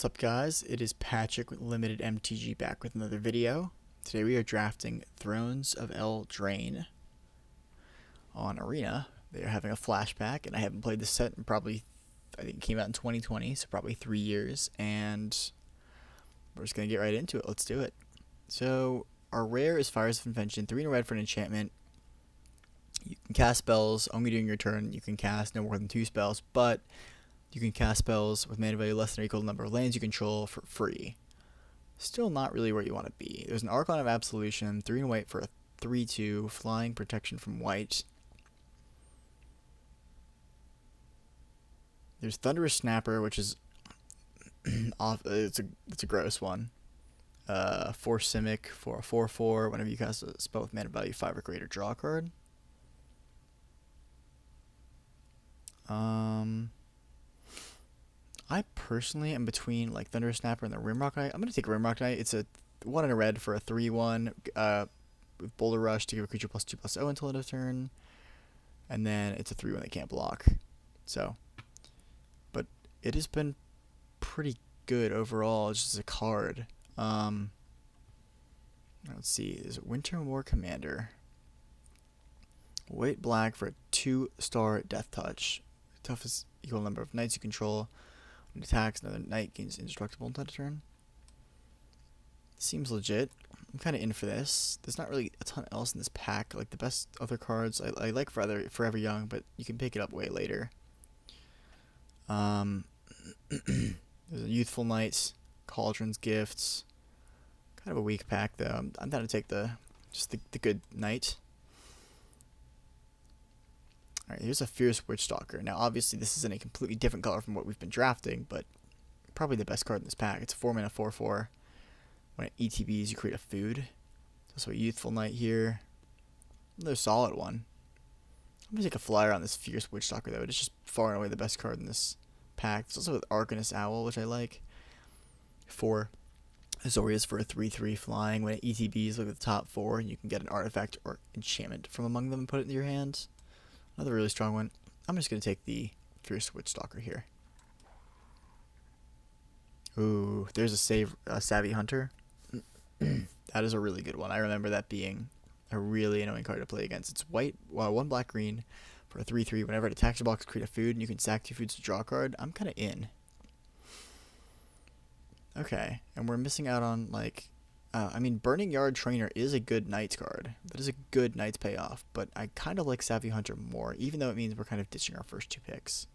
What's up, guys? It is Patrick with Limited MTG back with another video. Today we are drafting Thrones of Eldraine on Arena. They are having a flashback, and I haven't played this set in probably, I think it came out in 2020, so probably 3 years, and we're just going to get right into it. Let's do it. So, our rare is Fires of Invention, 3 in a red for an enchantment. You can cast spells only during your turn. You can cast no more than 2 spells, but you can cast spells with mana value less than or equal to the number of lands you control for free. Still not really where you want to be. There's an Archon of Absolution, 3 and white for a 3/2, flying protection from white. There's Thunderous Snapper, which is off. It's a gross one. 4 Simic for a 4/4. Whenever you cast a spell with mana value 5 or greater, draw a card. I personally am between like Thunder Snapper and the Rimrock Knight. I'm gonna take Rimrock Knight. It's a 1 in a red for a 3/1 with Boulder Rush to give a creature +2/+0 until end of turn, and then it's a 3/1 that can't block. So, but it has been pretty good overall, just as a card. Let's see. There's a Winter War Commander. White black for a 2-star Death Touch. Toughest equal number of knights you control. When it attacks, another knight gains indestructible until end of turn. Seems legit. I'm kind of in for this. There's not really a ton else in this pack. Like the best other cards, I like Forever Young, but you can pick it up way later. There's a Youthful Knight, Cauldron's Gifts. Kind of a weak pack though. I'm down to take the good knight. Alright, here's a Fierce Witchstalker. Now, obviously, this is in a completely different color from what we've been drafting, but probably the best card in this pack. It's a 4-mana 4/4. When it ETBs, you create a food. So a Youthful Knight here. Another solid one. I'm going to take a flyer on this Fierce Witchstalker, though. It's just far and away the best card in this pack. It's also with Arcanist Owl, which I like. 4 Azorius for a 3/3 flying. When it ETBs, look at the top 4, and you can get an artifact or enchantment from among them and put it in your hand. Another really strong one. I'm just going to take the Fierce Witchstalker here. Ooh, there's a Savvy Hunter. That is a really good one. I remember that being a really annoying card to play against. It's white, 1 black green for a 3/3. Whenever it attacks your box, create a food, and you can sack 2 foods to draw a card. I'm kind of in. Okay, and we're missing out on like... I mean, Burning Yard Trainer is a good Knights card. That is a good Knights payoff, but I kind of like Savvy Hunter more, even though it means we're kind of ditching our first 2 picks.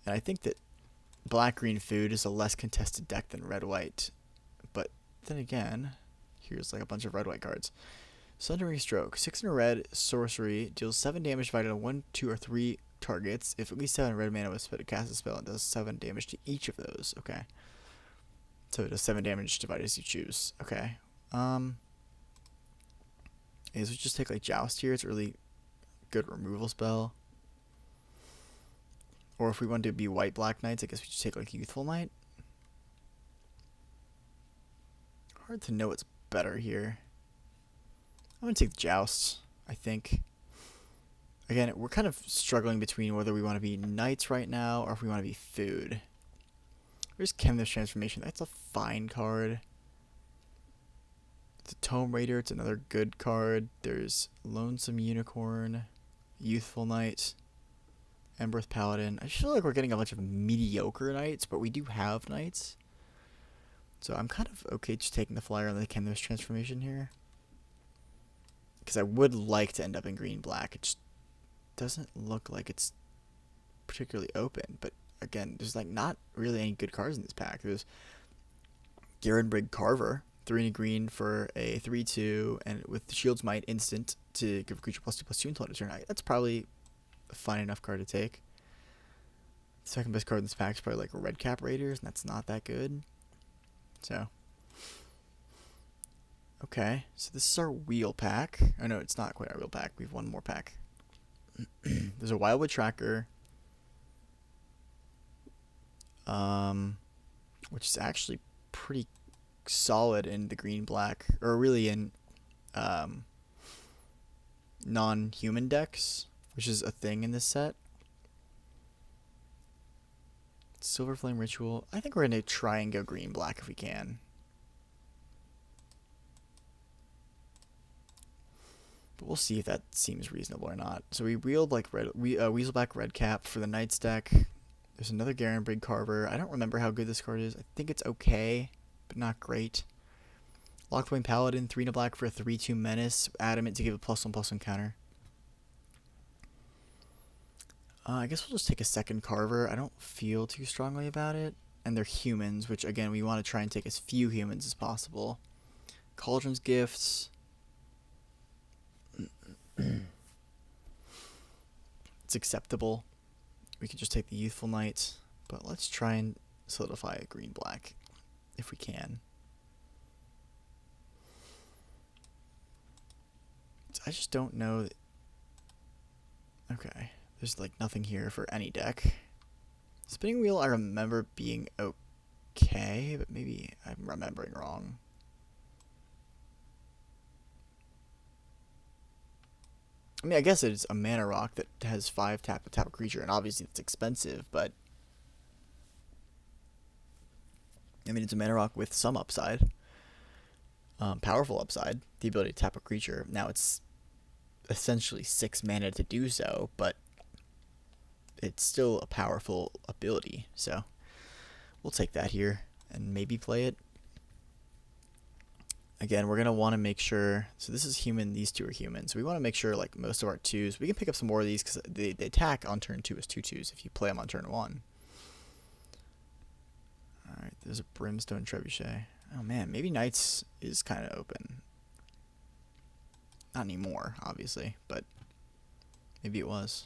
And I think that Black-Green Food is a less contested deck than Red-White. But then again, here's like a bunch of Red-White cards. Sundering Stroke. 6 in a red, sorcery, deals 7 damage divided on 1, 2, or 3 targets. If at least 7 red mana was spent to cast a spell, it does 7 damage to each of those. Okay. So it does 7 damage divided as you choose. Okay. I guess we just take like Joust here. It's a really good removal spell. Or if we want to be white-black knights, I guess we just take like Youthful Knight. Hard to know what's better here. I'm going to take Joust, I think. Again, we're kind of struggling between whether we want to be knights right now or if we want to be food. There's Chemist Transformation. That's a fine card. It's a Tome Raider. It's another good card. There's Lonesome Unicorn, Youthful Knight, Embereth Paladin. I feel like we're getting a bunch of mediocre knights, but we do have knights. So I'm kind of okay just taking the flyer on the Chemist Transformation here. Because I would like to end up in green-black. It just doesn't look like it's particularly open, but again, there's like not really any good cards in this pack. There's Garenbrig Carver, 3 in a green for a 3/2, and with Shield's Might instant to give a creature +2/+2 until end of turn. That's probably a fine enough card to take. The second best card in this pack is probably like Red Cap Raiders, and that's not that good. So, okay, so this is our wheel pack. Oh no, it's not quite our wheel pack. We have one more pack. There's a Wildwood Tracker. Which is actually pretty solid in the green-black, or really in non-human decks, which is a thing in this set. Silver Flame Ritual. I think we're going to try and go green-black if we can. But we'll see if that seems reasonable or not. So we wheeled like Weaselback Redcap for the Knights deck. There's another Garenbrig Carver. I don't remember how good this card is. I think it's okay, but not great. Lockwing Paladin, 3 to black for a 3/2 Menace. Adamant to give a +1/+1 counter. I guess we'll just take a second Carver. I don't feel too strongly about it. And they're humans, which again, we want to try and take as few humans as possible. Cauldron's Gifts. It's acceptable. We could just take the Youthful Knight, but let's try and solidify a green-black if we can. I just don't know. Okay, there's like nothing here for any deck. Spinning Wheel I remember being okay, but maybe I'm remembering wrong. I mean, I guess it's a mana rock that has 5 tap a creature, and obviously it's expensive, but I mean, it's a mana rock with some upside. Powerful upside, the ability to tap a creature. Now it's essentially 6 mana to do so, but it's still a powerful ability, so we'll take that here and maybe play it. Again, we're going to want to make sure, so this is human, these two are human, so we want to make sure like most of our 2s, we can pick up some more of these because they attack on turn 2 as 2/2s if you play them on turn 1. Alright, there's a Brimstone Trebuchet. Oh man, maybe Knights is kind of open. Not anymore, obviously, but maybe it was.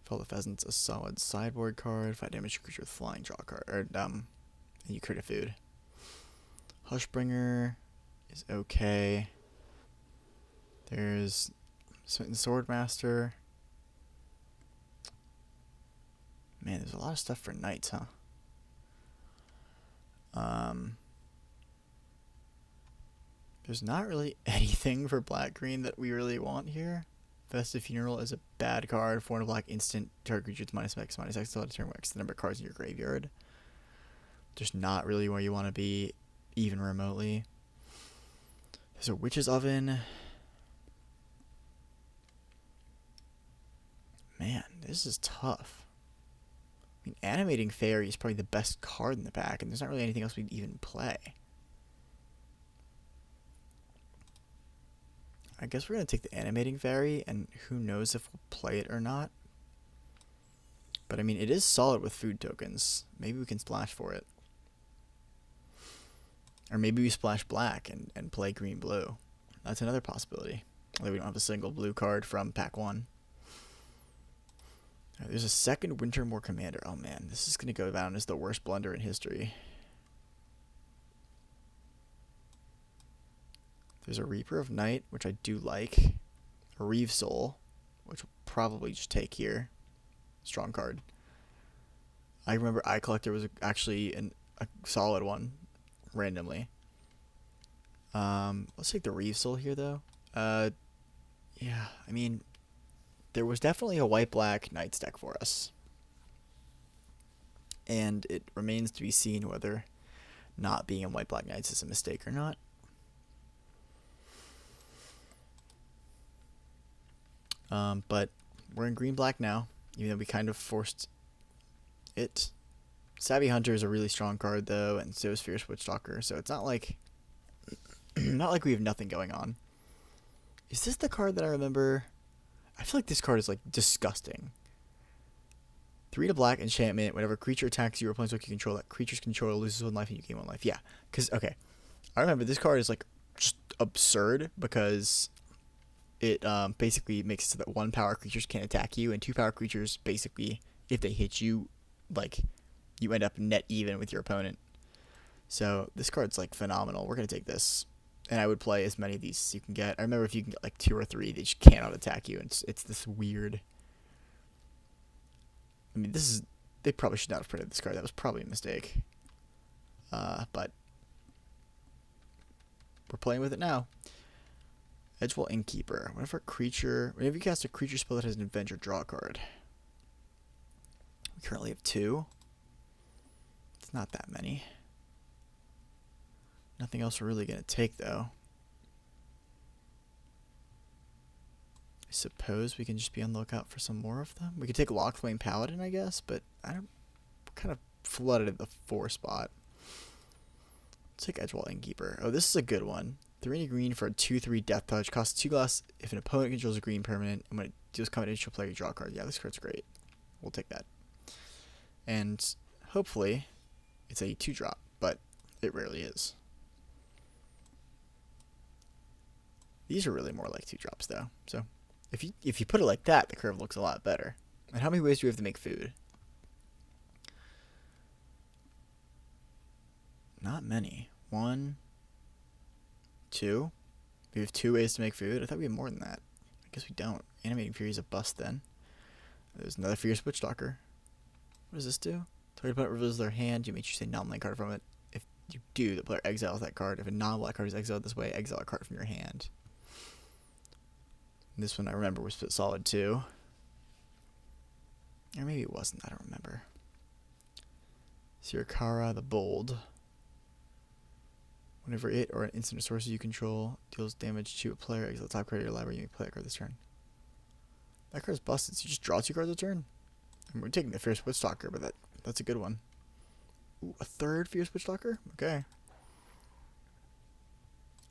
Fall the Pheasant's a solid sideboard card. 5 damage creature with flying, draw a card. Or, and you create a food. Hushbringer is okay. There's Smitten Swordmaster. Man, there's a lot of stuff for Knights, huh? There's not really anything for black-green that we really want here. Festive Funeral is a bad card. 4 and a black instant. Target creature with -X/-X until turn X. The number of cards in your graveyard. Just not really where you want to be, even remotely. There's a Witch's Oven. Man, this is tough. I mean, Animating Fairy is probably the best card in the pack, and there's not really anything else we'd even play. I guess we're going to take the Animating Fairy, and who knows if we'll play it or not. But I mean, it is solid with food tokens. Maybe we can splash for it. Or maybe we splash black and play green-blue. That's another possibility. Although we don't have a single blue card from pack 1. Right, there's a second Wintermoor Commander. Oh man, this is going to go down as the worst blunder in history. There's a Reaper of Night, which I do like. A Reeve Soul, which we'll probably just take here. Strong card. I remember Eye Collector was actually a solid one, randomly. Let's take the Reeve Soul here, though. Yeah, I mean, there was definitely a white-black Knights deck for us. And it remains to be seen whether not being in white-black Knights is a mistake or not. But we're in green-black now, even though we kind of forced it. Savvy Hunter is a really strong card, though, and so is Fierce Witchstalker, so it's not like not like we have nothing going on. Is this the card that I remember? I feel like this card is, like, disgusting. 3 to black enchantment. Whenever a creature attacks you or planeswalker you control, that creature's controller loses 1 life and you gain 1 life. Yeah, because, okay, I remember this card is, like, just absurd because it basically makes it so that 1 power creatures can't attack you, and 2 power creatures, basically, if they hit you, like, you end up net even with your opponent. So this card's, like, phenomenal. We're going to take this. And I would play as many of these as you can get. I remember if you can get, like, 2 or 3, they just cannot attack you. It's this weird... I mean, this is... They probably should not have printed this card. That was probably a mistake. But... We're playing with it now. Edgewall Innkeeper. Whenever you cast a creature spell that has an adventure, draw a card. We currently have 2. It's not that many. Nothing else we're really going to take, though. I suppose we can just be on the lookout for some more of them. We could take Lockflame Paladin, I guess, but I don't... kind of flooded at the 4 spot. Let's take Edgewall Innkeeper. Oh, this is a good one. 3 green for a 2/3 Death Touch. Costs 2 glass if an opponent controls a green permanent. And when it deals combat to a player, you draw a card. Yeah, this card's great. We'll take that. And hopefully it's a 2-drop, but it rarely is. These are really more like 2-drops, though. So if you put it like that, the curve looks a lot better. And how many ways do we have to make food? Not many. 1, 2. We have 2 ways to make food. I thought we had more than that. I guess we don't. Animating Fury is a bust then. There's another Fierce Witchstalker. What does this do? Target opponent reveals their hand. You may choose a non-land card from it. If you do, the player exiles that card. If a non-black card is exiled this way, exile a card from your hand. And this one I remember was split solid too. Or maybe it wasn't. I don't remember. Sirakara the Bold. Whenever it or an instant or sorcery you control deals damage to a player, exile the top card of your library, you may play that card this turn. That card's busted, so you just draw 2 cards a turn. And we're taking the Fierce Witchstalker, but that's a good one. Ooh, a 3rd Fierce Witchstalker? Okay.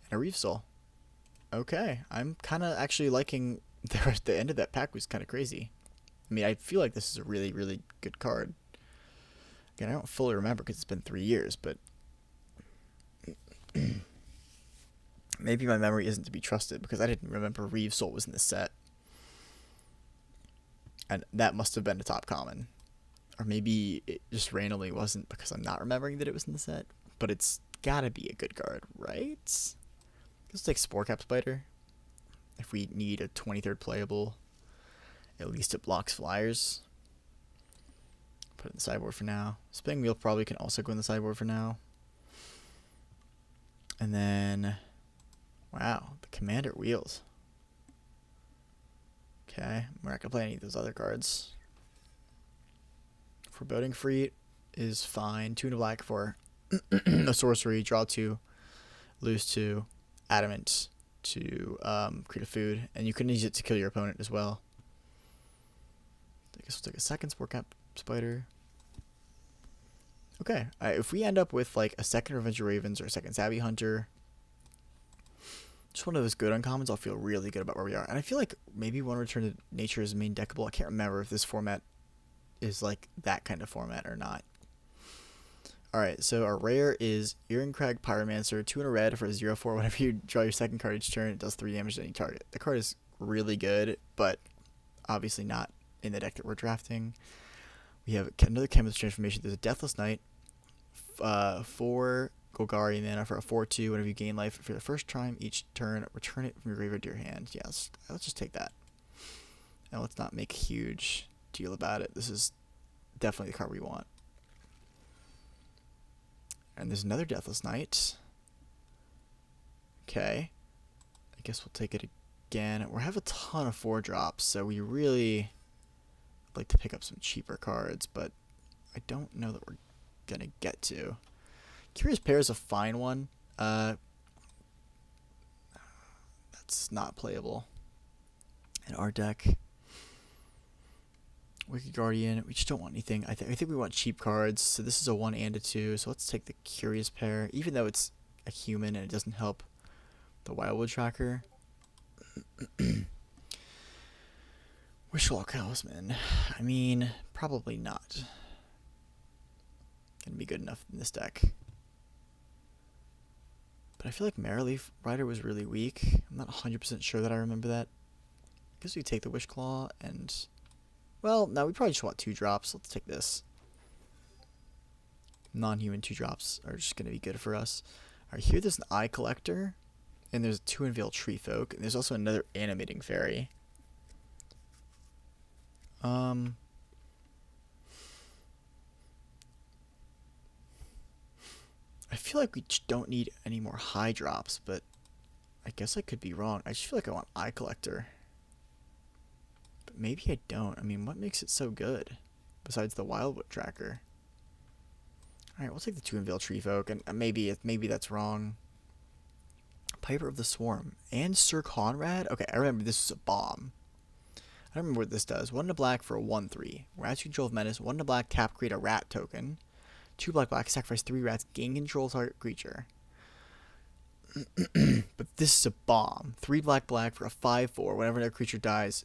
And a Reef Soul. Okay. I'm kind of actually liking the end of that pack was kind of crazy. I mean, I feel like this is a really, really good card. Again, I don't fully remember because it's been 3 years, but maybe my memory isn't to be trusted because I didn't remember Reeve Soul was in the set. And that must have been a top common. Or maybe it just randomly wasn't because I'm not remembering that it was in the set. But it's gotta be a good card, right? Let's take Sporecap Spider. If we need a 23rd playable, at least it blocks flyers. Put it in the sideboard for now. Spinning Wheel probably can also go in the sideboard for now. And then, wow, the Commander Wheels. Okay, we're not going to play any of those other cards. Foreboding Free is fine. 2 and a black for a sorcery. Draw 2, lose 2, Adamant to create a food. And you can use it to kill your opponent as well. I guess we'll take a second Sporecap Spider. Okay, if we end up with like a second Revenge of Ravens or a second Savvy Hunter, just one of those good uncommons, I'll feel really good about where we are. And I feel like maybe one Return to Nature is main deckable. I can't remember if this format is like that kind of format or not. Alright, so our rare is Irencrag Pyromancer, 2 and a red for a 0/4. Whenever you draw your second card each turn, it does 3 damage to any target. The card is really good, but obviously not in the deck that we're drafting. We have another Chemist Transformation. There's a Deathless Knight, 4 Golgari mana for a 4/2. Whenever you gain life for the first time each turn, return it from your graveyard to your hand. Yes, let's just take that. And let's not make a huge deal about it. This is definitely the card we want. And there's another Deathless Knight. Okay. I guess we'll take it again. We have a ton of 4-drops, so we really like to pick up some cheaper cards, but I don't know that we're going to get to. Curious Pair is a fine one. That's not playable in our deck. Wicked Guardian, we just don't want anything. I think we want cheap cards, so this is a 1 and a 2, so let's take the Curious Pair, even though it's a human and it doesn't help the Wildwood Tracker. Wishful Talisman, I mean, probably not gonna be good enough in this deck. But I feel like Marrowleaf Rider was really weak. I'm not 100% sure that I remember that. I guess we take the Wish Claw and... well, no, we probably just want 2 drops. Let's take this. Non-human 2 drops are just going to be good for us. Alright, here there's an Eye Collector. And there's a 2 Unveiled Tree Folk. And there's also another Animating Fairy. I feel like we just don't need any more high drops, but I guess I could be wrong. I just feel like I want Eye Collector. But maybe I don't. I mean, what makes it so good? besides the Wildwood Tracker. Alright, we'll take the 2 Unveil Tree Folk, and maybe that's wrong. Piper of the Swarm. And Sir Konrad? Okay, I remember this is a bomb. I don't remember what this does. 1 to black for a 1/3. Rats control of menace. 1 to black, tap, create a rat token. 2 black, sacrifice 3 rats, gain control of target creature. But this is a bomb. 3 black for a 5/4. Whenever another creature dies.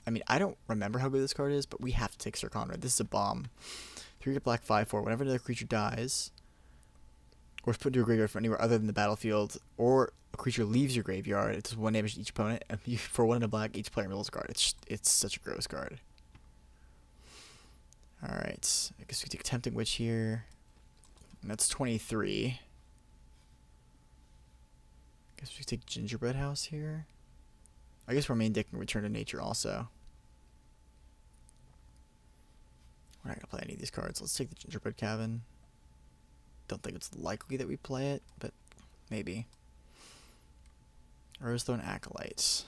I mean, I don't remember how good this card is, but we have to take Sir Konrad. This is a bomb. 3 black, 5/4. Whenever another creature dies, or is put into a graveyard from anywhere other than the battlefield, or a creature leaves your graveyard, it does 1 damage to each opponent, and for 1 in a black, each player reveals a card. It's such a gross card. Alright, I guess we take Tempting Witch here. And that's 23. I guess we take Gingerbread House here. I guess we're main decking Return to Nature also. We're not going to play any of these cards. Let's take the Gingerbread Cabin. Don't think it's likely that we play it, but maybe. Rosethorn Acolytes.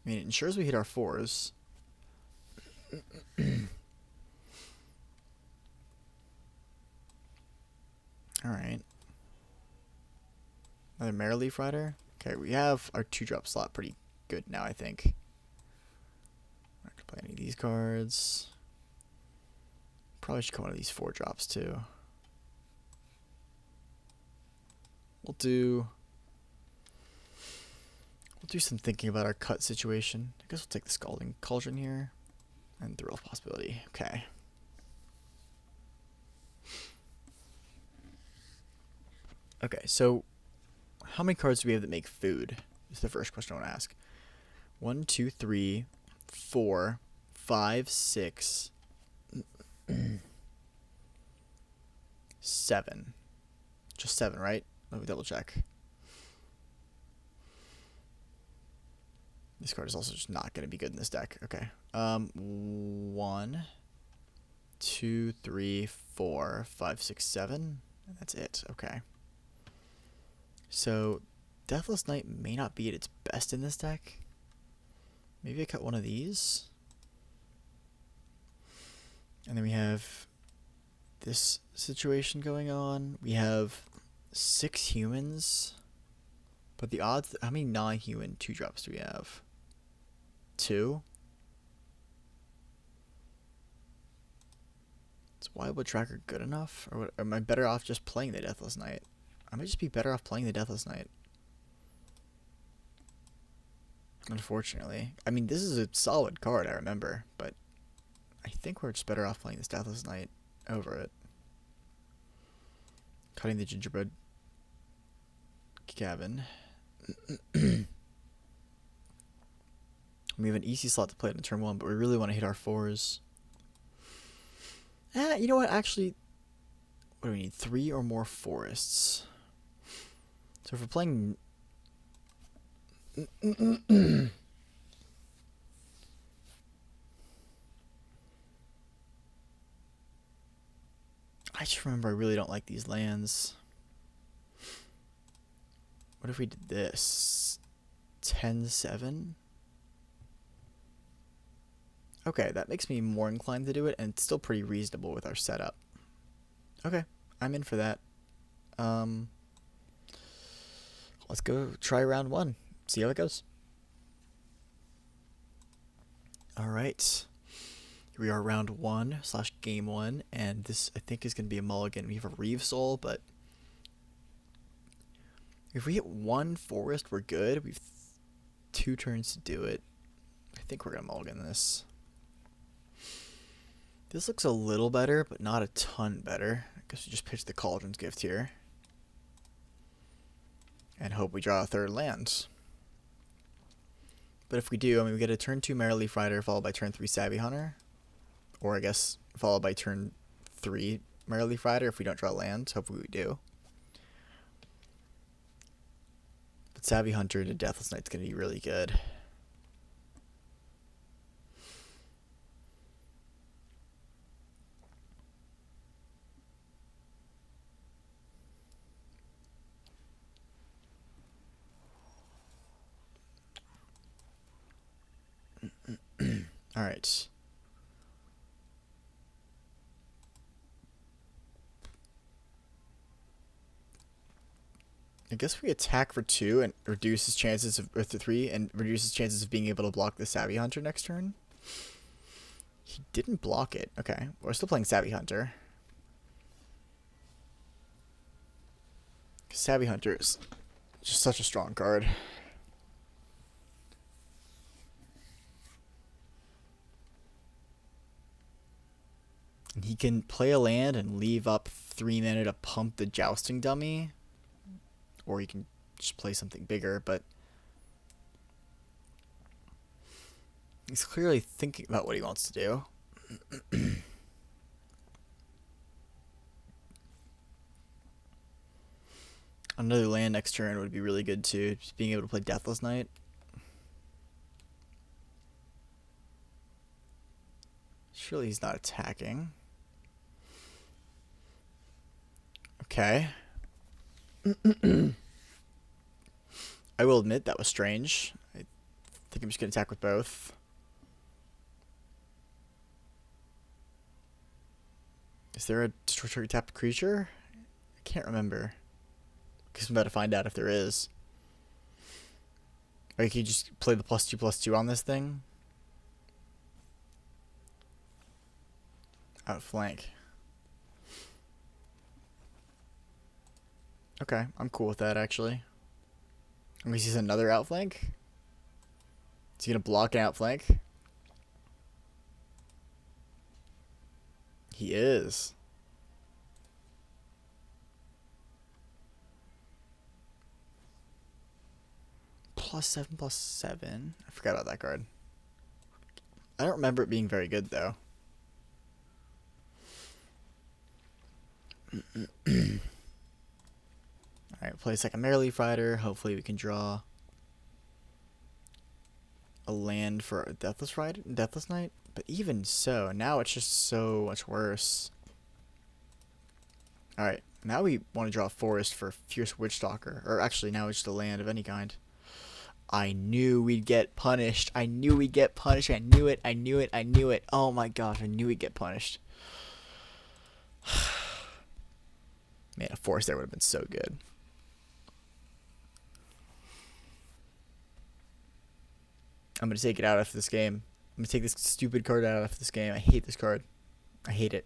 I mean, it ensures we hit our 4s. Alright. Another Marrowleaf Rider. Okay, we have our 2-drop slot pretty good now, I think. I'm not going to play any of these cards. Probably should come one of these 4-drops too. We'll do some thinking about our cut situation. I guess we'll take the Scalding Cauldron here. And Thrill of Possibility. Okay. Okay, so how many cards do we have that make food? Is the first question I want to ask. 1, 2, 3, 4, 5, 6, 7. Just 7, right? Let me double check. This card is also just not going to be good in this deck. Okay. 1, 2, 3, 4, 5, 6, 7. That's it. Okay. So, Deathless Knight may not be at its best in this deck. Maybe I cut one of these. And then we have this situation going on. We have 6 humans. But the odds... How many non-human 2-drops do we have? 2? Is Wildwood Tracker good enough? Or am I better off just playing the Deathless Knight? I might just be better off playing the Deathless Knight. Unfortunately. I mean, this is a solid card, I remember. But I think we're just better off playing this Deathless Knight over it. Cutting the Gingerbread Cabin. We have an easy slot to play it in turn 1, but we really want to hit our 4s. You know what? Actually, what do we need? 3 or more forests. So if we're playing... I just remember I really don't like these lands. What if we did this? 10-7? Okay, that makes me more inclined to do it, and it's still pretty reasonable with our setup. Okay, I'm in for that. Let's go try round 1. See how it goes. Alright. Here we are, round 1 / game 1, and this, I think, is going to be a mulligan. We have a Reeve Soul, but if we hit 1 forest, we're good. We've 2 turns to do it. I think we're going to mulligan this. This looks a little better, but not a ton better. I guess we just pitch the Cauldron's Gift here. And hope we draw a 3rd land. But if we do, I mean, we get a turn 2 Marrowleaf Rider followed by turn 3 Savvy Hunter. Or I guess followed by turn 3 Marrowleaf Rider if we don't draw lands. Hopefully we do. But Savvy Hunter to Deathless Knight's going to be really good. Alright. I guess we attack for 2 and reduce his chances of, or 3, and reduce his chances of being able to block the Savvy Hunter next turn. He didn't block it. Okay, we're still playing Savvy Hunter. Savvy Hunter is just such a strong card. And he can play a land and leave up 3 mana to pump the Jousting Dummy. Or he can just play something bigger, but he's clearly thinking about what he wants to do. Another land next turn would be really good too. Just being able to play Deathless Knight. Surely he's not attacking. Okay. I will admit that was strange. I think I'm just going to attack with both. Is there a destroy target tapped creature? I can't remember. Guess I'm about to find out if there is. Or can you just play the +2/+2 on this thing? Outflank. Okay, I'm cool with that actually. Unless he's another outflank. Is he gonna block an outflank? He is. +7/+7. I forgot about that card. I don't remember it being very good though. Alright, play second Mereleaf Rider. Hopefully we can draw a land for a Deathless Rider, Deathless Knight. But even so, now it's just so much worse. Alright, now we want to draw a forest for Fierce Witchstalker. Or actually, now it's just a land of any kind. I knew we'd get punished. I knew we'd get punished. I knew it. I knew it. I knew it. Oh my gosh, I knew we'd get punished. Man, a forest there would have been so good. I'm going to take it out after this game. I'm going to take this stupid card out after this game. I hate this card. I hate it.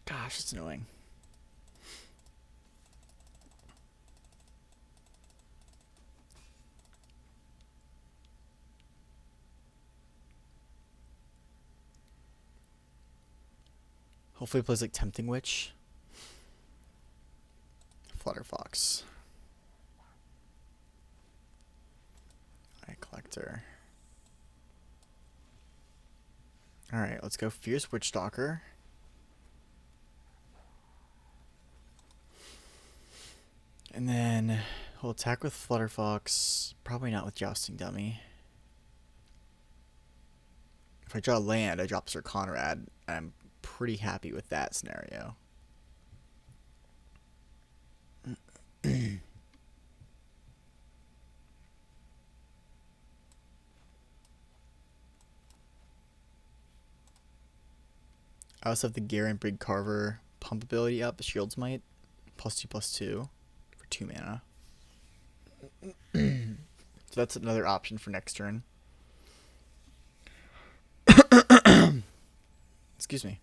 Gosh, it's annoying. Hopefully it plays like Tempting Witch. Flutterfox. Eye Collector. Alright, let's go Fierce Witchstalker. And then we'll attack with Flutterfox. Probably not with Jousting Dummy. If I draw land, I drop Sir Konrad. I'm pretty happy with that scenario. I also have the Garen Brig Carver pump ability up, the Shield's Might, +2/+2 for 2 mana. So that's another option for next turn. Excuse me.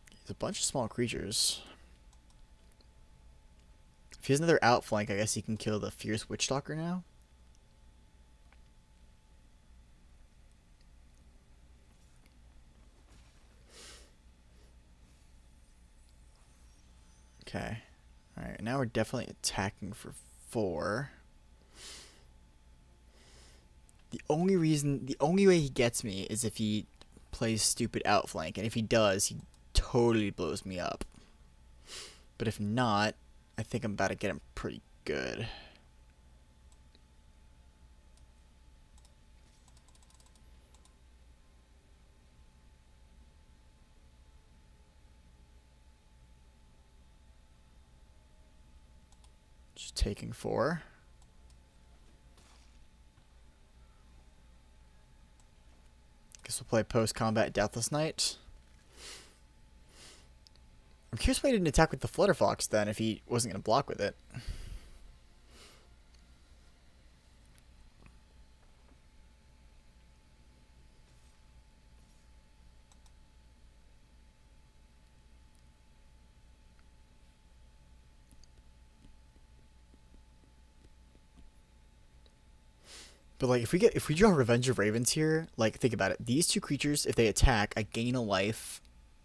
There's a bunch of small creatures. If he has another outflank, I guess he can kill the Fierce Witchstalker now. Okay. Alright, now we're definitely attacking for 4. The only way he gets me is if he plays stupid outflank, and if he does, he totally blows me up. But if not, I think I'm about to get him pretty good. Just taking 4. Guess we'll play post-combat Deathless Knight. I'm curious why he didn't attack with the Flutterfox then if he wasn't going to block with it. But like if we draw Revenge of Ravens here, like think about it. These two creatures, if they attack, I gain a life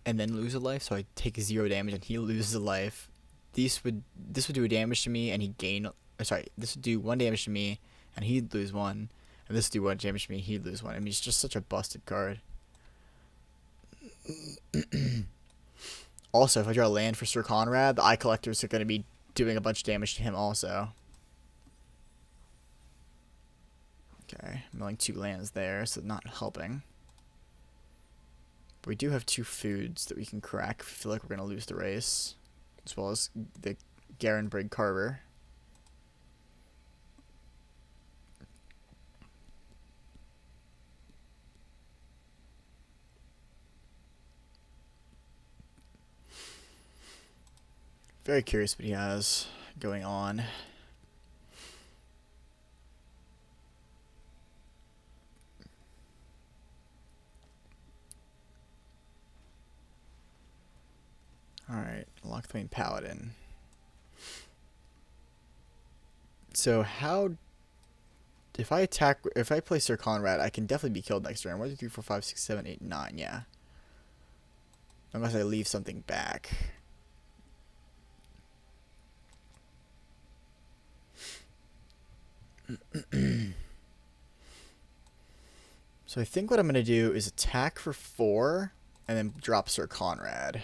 and then lose a life, so I take 0 damage and he loses a life. This would do a damage to me and he gain sorry, this would do 1 damage to me and he'd lose 1. And this would do 1 damage to me and he'd lose 1. I mean it's just such a busted card. Also, if I draw a land for Sir Konrad, the Eye Collectors are gonna be doing a bunch of damage to him also. Okay, milling 2 lands there, so not helping. But we do have 2 foods that we can crack if we feel like we're going to lose the race. As well as the Garen Brig Carver. Very curious what he has going on. Alright, Locthwain Paladin. So how... If I play Sir Konrad, I can definitely be killed next turn. 1, 2, 3, 4, 5, 6, 7, 8, 9, yeah. Unless I leave something back. So I think what I'm going to do is attack for 4 and then drop Sir Konrad.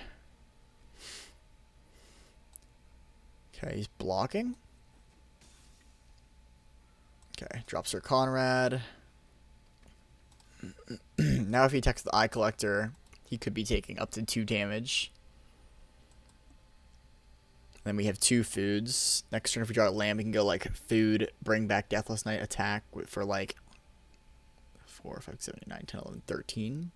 Okay, he's blocking. Okay, drop Sir Konrad. Now if he attacks the Eye Collector, he could be taking up to 2 damage. Then we have 2 foods. Next turn if we draw a land, we can go like food, bring back Deathless Knight, attack for like 4, 5, 7, 8, 9, 10, 11, 13.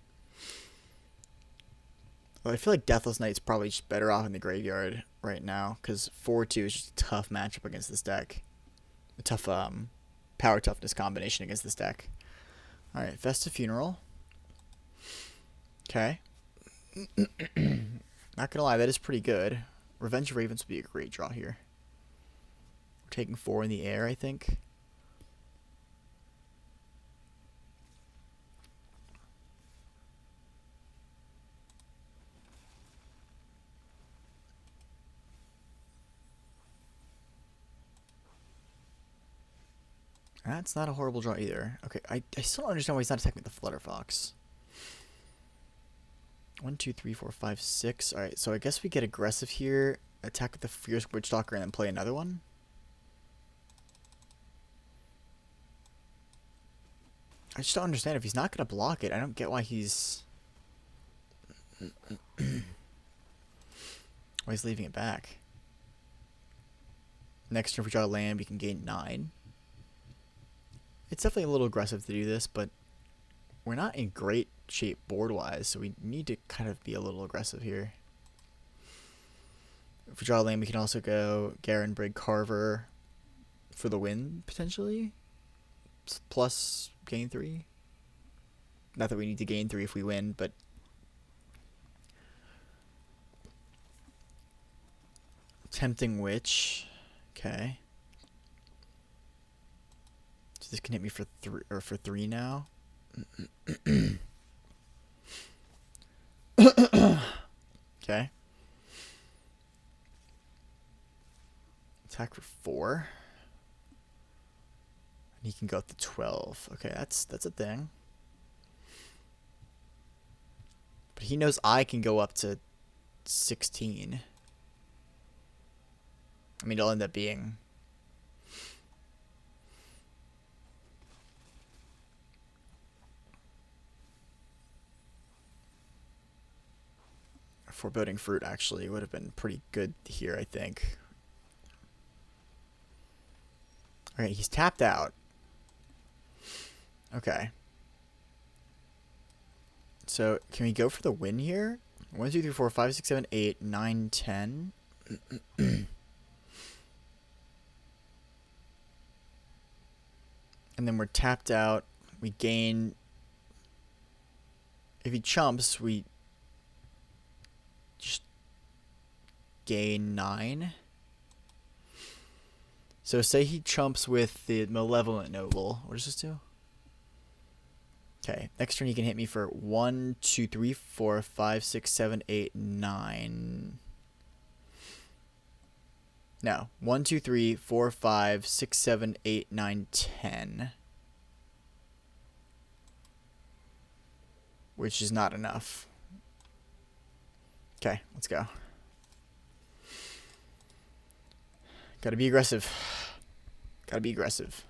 Well, I feel like Deathless Knight's probably just better off in the graveyard right now, because 4-2 is just a tough matchup against this deck. A tough power toughness combination against this deck. Alright, Festive Funeral. Okay. Not gonna lie, that is pretty good. Revenge of Ravens would be a great draw here. We're taking 4 in the air, I think. That's not a horrible draw either. Okay, I still don't understand why he's not attacking with the Flutterfox. 1, 2, 3, 4, 5, 6. Alright, so I guess we get aggressive here. Attack with the Fierce Witchstalker and then play another one. I just don't understand. If he's not going to block it, I don't get why he's... why he's leaving it back. Next turn if we draw a land, we can gain 9. It's definitely a little aggressive to do this, but we're not in great shape board-wise, so we need to kind of be a little aggressive here. If we draw a land, we can also go Garen Brig Carver for the win, potentially. Plus gain 3. Not that we need to gain 3 if we win, but... Tempting Witch. Okay. So this can hit me for 3 now. Okay. Attack for 4. And he can go up to 12. Okay, that's a thing. But he knows I can go up to 16. I mean, it'll end up being... Foreboding Fruit actually would have been pretty good here, I think. Alright, he's tapped out. Okay. So, can we go for the win here? 1, 2, 3, 4, 5, 6, 7, 8, 9, 10. And then we're tapped out. We gain. If he chumps, we just gain 9. So say he chumps with the Malevolent Noble. What does this do? Okay, next turn he can hit me for 1, 2, 3, 4, 5, 6, 7, 8, 9. No, 1, 2, 3, 4, 5, 6, 7, 8, 9, 10. Which is not enough. Okay, let's go. Gotta be aggressive. Gotta be aggressive.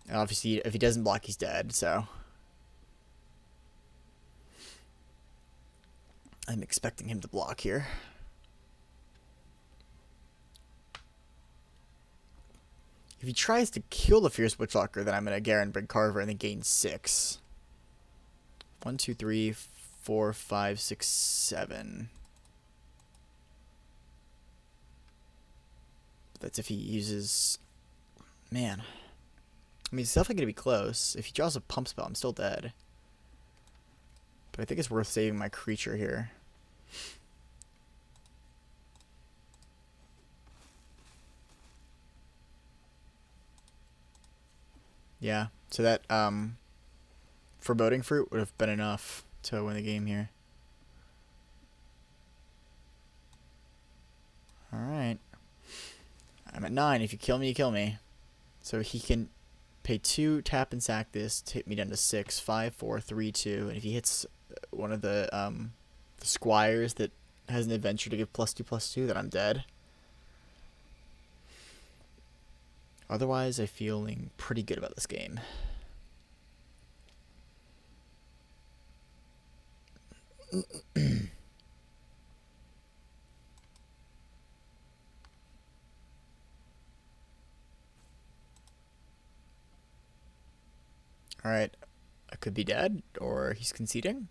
And obviously, if he doesn't block, he's dead, so. I'm expecting him to block here. If he tries to kill the Fierce Witchwalker, then I'm going to Garen Brig Carver and then gain 6. 1, 2, 3, 4, 5, 6, 7. That's if he uses... Man. I mean, it's definitely going to be close. If he draws a pump spell, I'm still dead. But I think it's worth saving my creature here. Yeah, so that Foreboding Fruit would have been enough to win the game here. Alright. I'm at 9. If you kill me, you kill me. So he can pay 2, tap and sack this to hit me down to 6, 5, 4, 3, 2. And if he hits one of the squires that has an adventure to give +2/+2, then I'm dead. Otherwise, I'm feeling pretty good about this game. Alright, I could be dead, or he's conceding.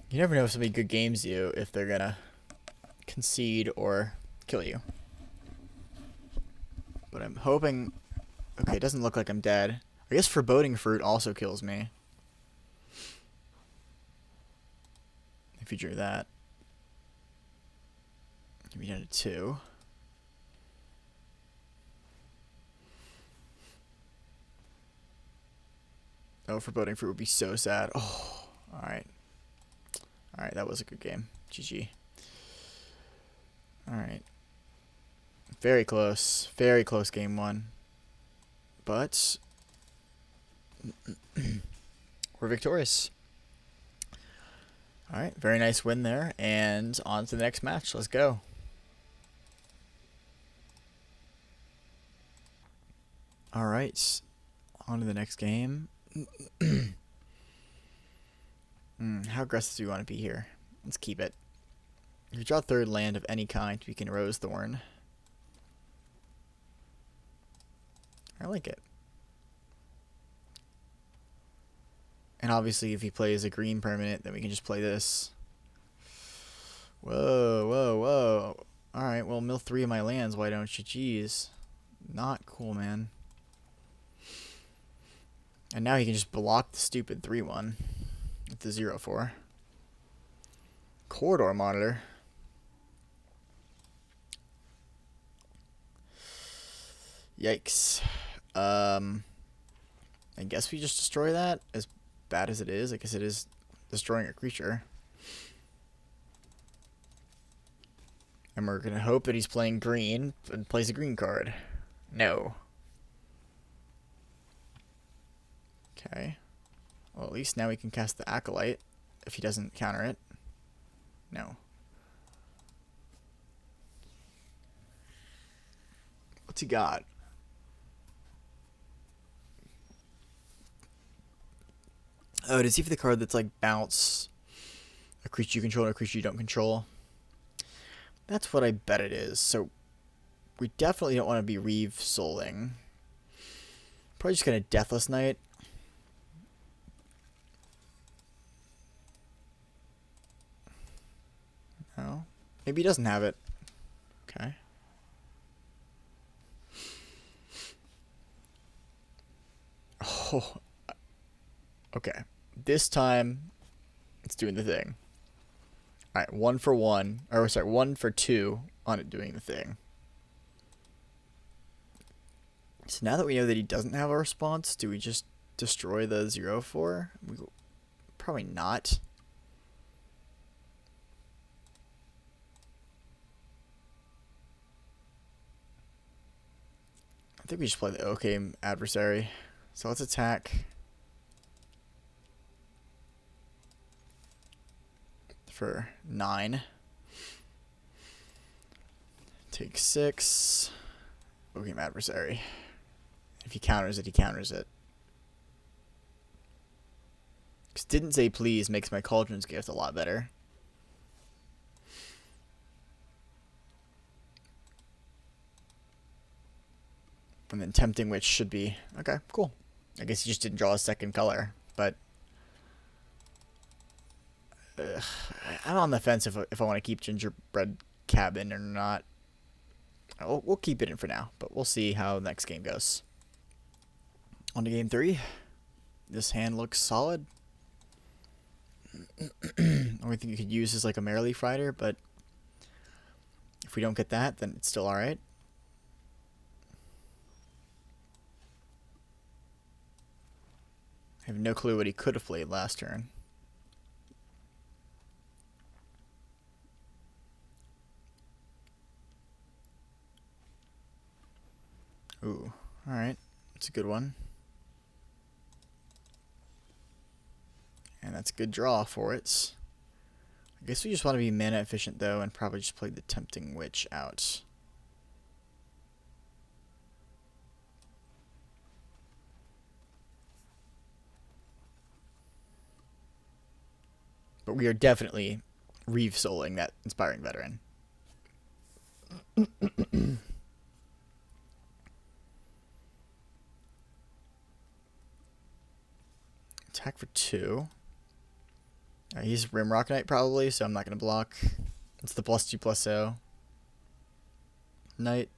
You never know if somebody good games you if they're gonna concede or kill you. But I'm hoping... Okay, it doesn't look like I'm dead. I guess Foreboding Fruit also kills me. If you drew that. Give me down to 2. Oh, Foreboding Fruit would be so sad. Oh, alright. Alright, that was a good game. GG. Alright. Very close. Very close game 1. But we're victorious. Alright, very nice win there. And on to the next match. Let's go. Alright. On to the next game. How aggressive do we want to be here? Let's keep it. If you draw 3rd land of any kind, we can Rose Thorn. I like it. And obviously, if he plays a green permanent, then we can just play this. Whoa, whoa, whoa. Alright, well, mill 3 of my lands, why don't you? Jeez. Not cool, man. And now he can just block the stupid 3/1 with the 0/4. Corridor Monitor. Yikes. I guess we just destroy that. As bad as it is, I guess it is destroying a creature. And we're gonna hope that he's playing green and plays a green card. No. Okay. Well, at least now we can cast the Acolyte if he doesn't counter it. No. What's he got? Oh, does he have the card that's like bounce a creature you control or a creature you don't control? That's what I bet it is. So we definitely don't want to be Reeve Souling. Probably just gonna Deathless Knight. No. Maybe he doesn't have it. Okay. Oh. Okay. This time, it's doing the thing. Alright, 1 for 1. Or, sorry, 1 for 2 on it doing the thing. So now that we know that he doesn't have a response, do we just destroy the 0/4? Probably not. I think we just play the OK adversary. So let's attack for 9. Take 6. OK adversary. If he counters it, he counters it. Because didn't say please makes my Cauldron's Gift a lot better. And then Tempting Witch should be... Okay, cool. I guess he just didn't draw a second color, but... I'm on the fence if I want to keep Gingerbread Cabin or not. We'll keep it in for now, but we'll see how the next game goes. On to game 3. This hand looks solid. Only thing you could use is like a Merrily Fighter, but if we don't get that, then it's still alright. I have no clue what he could have played last turn. Ooh, alright. That's a good one. And that's a good draw for it. I guess we just want to be mana efficient though and probably just play the Tempting Witch out. But we are definitely Reeve-souling that Inspiring Veteran. Attack for 2. He's Rimrock Knight probably, so I'm not going to block. It's the +2/+0 Knight.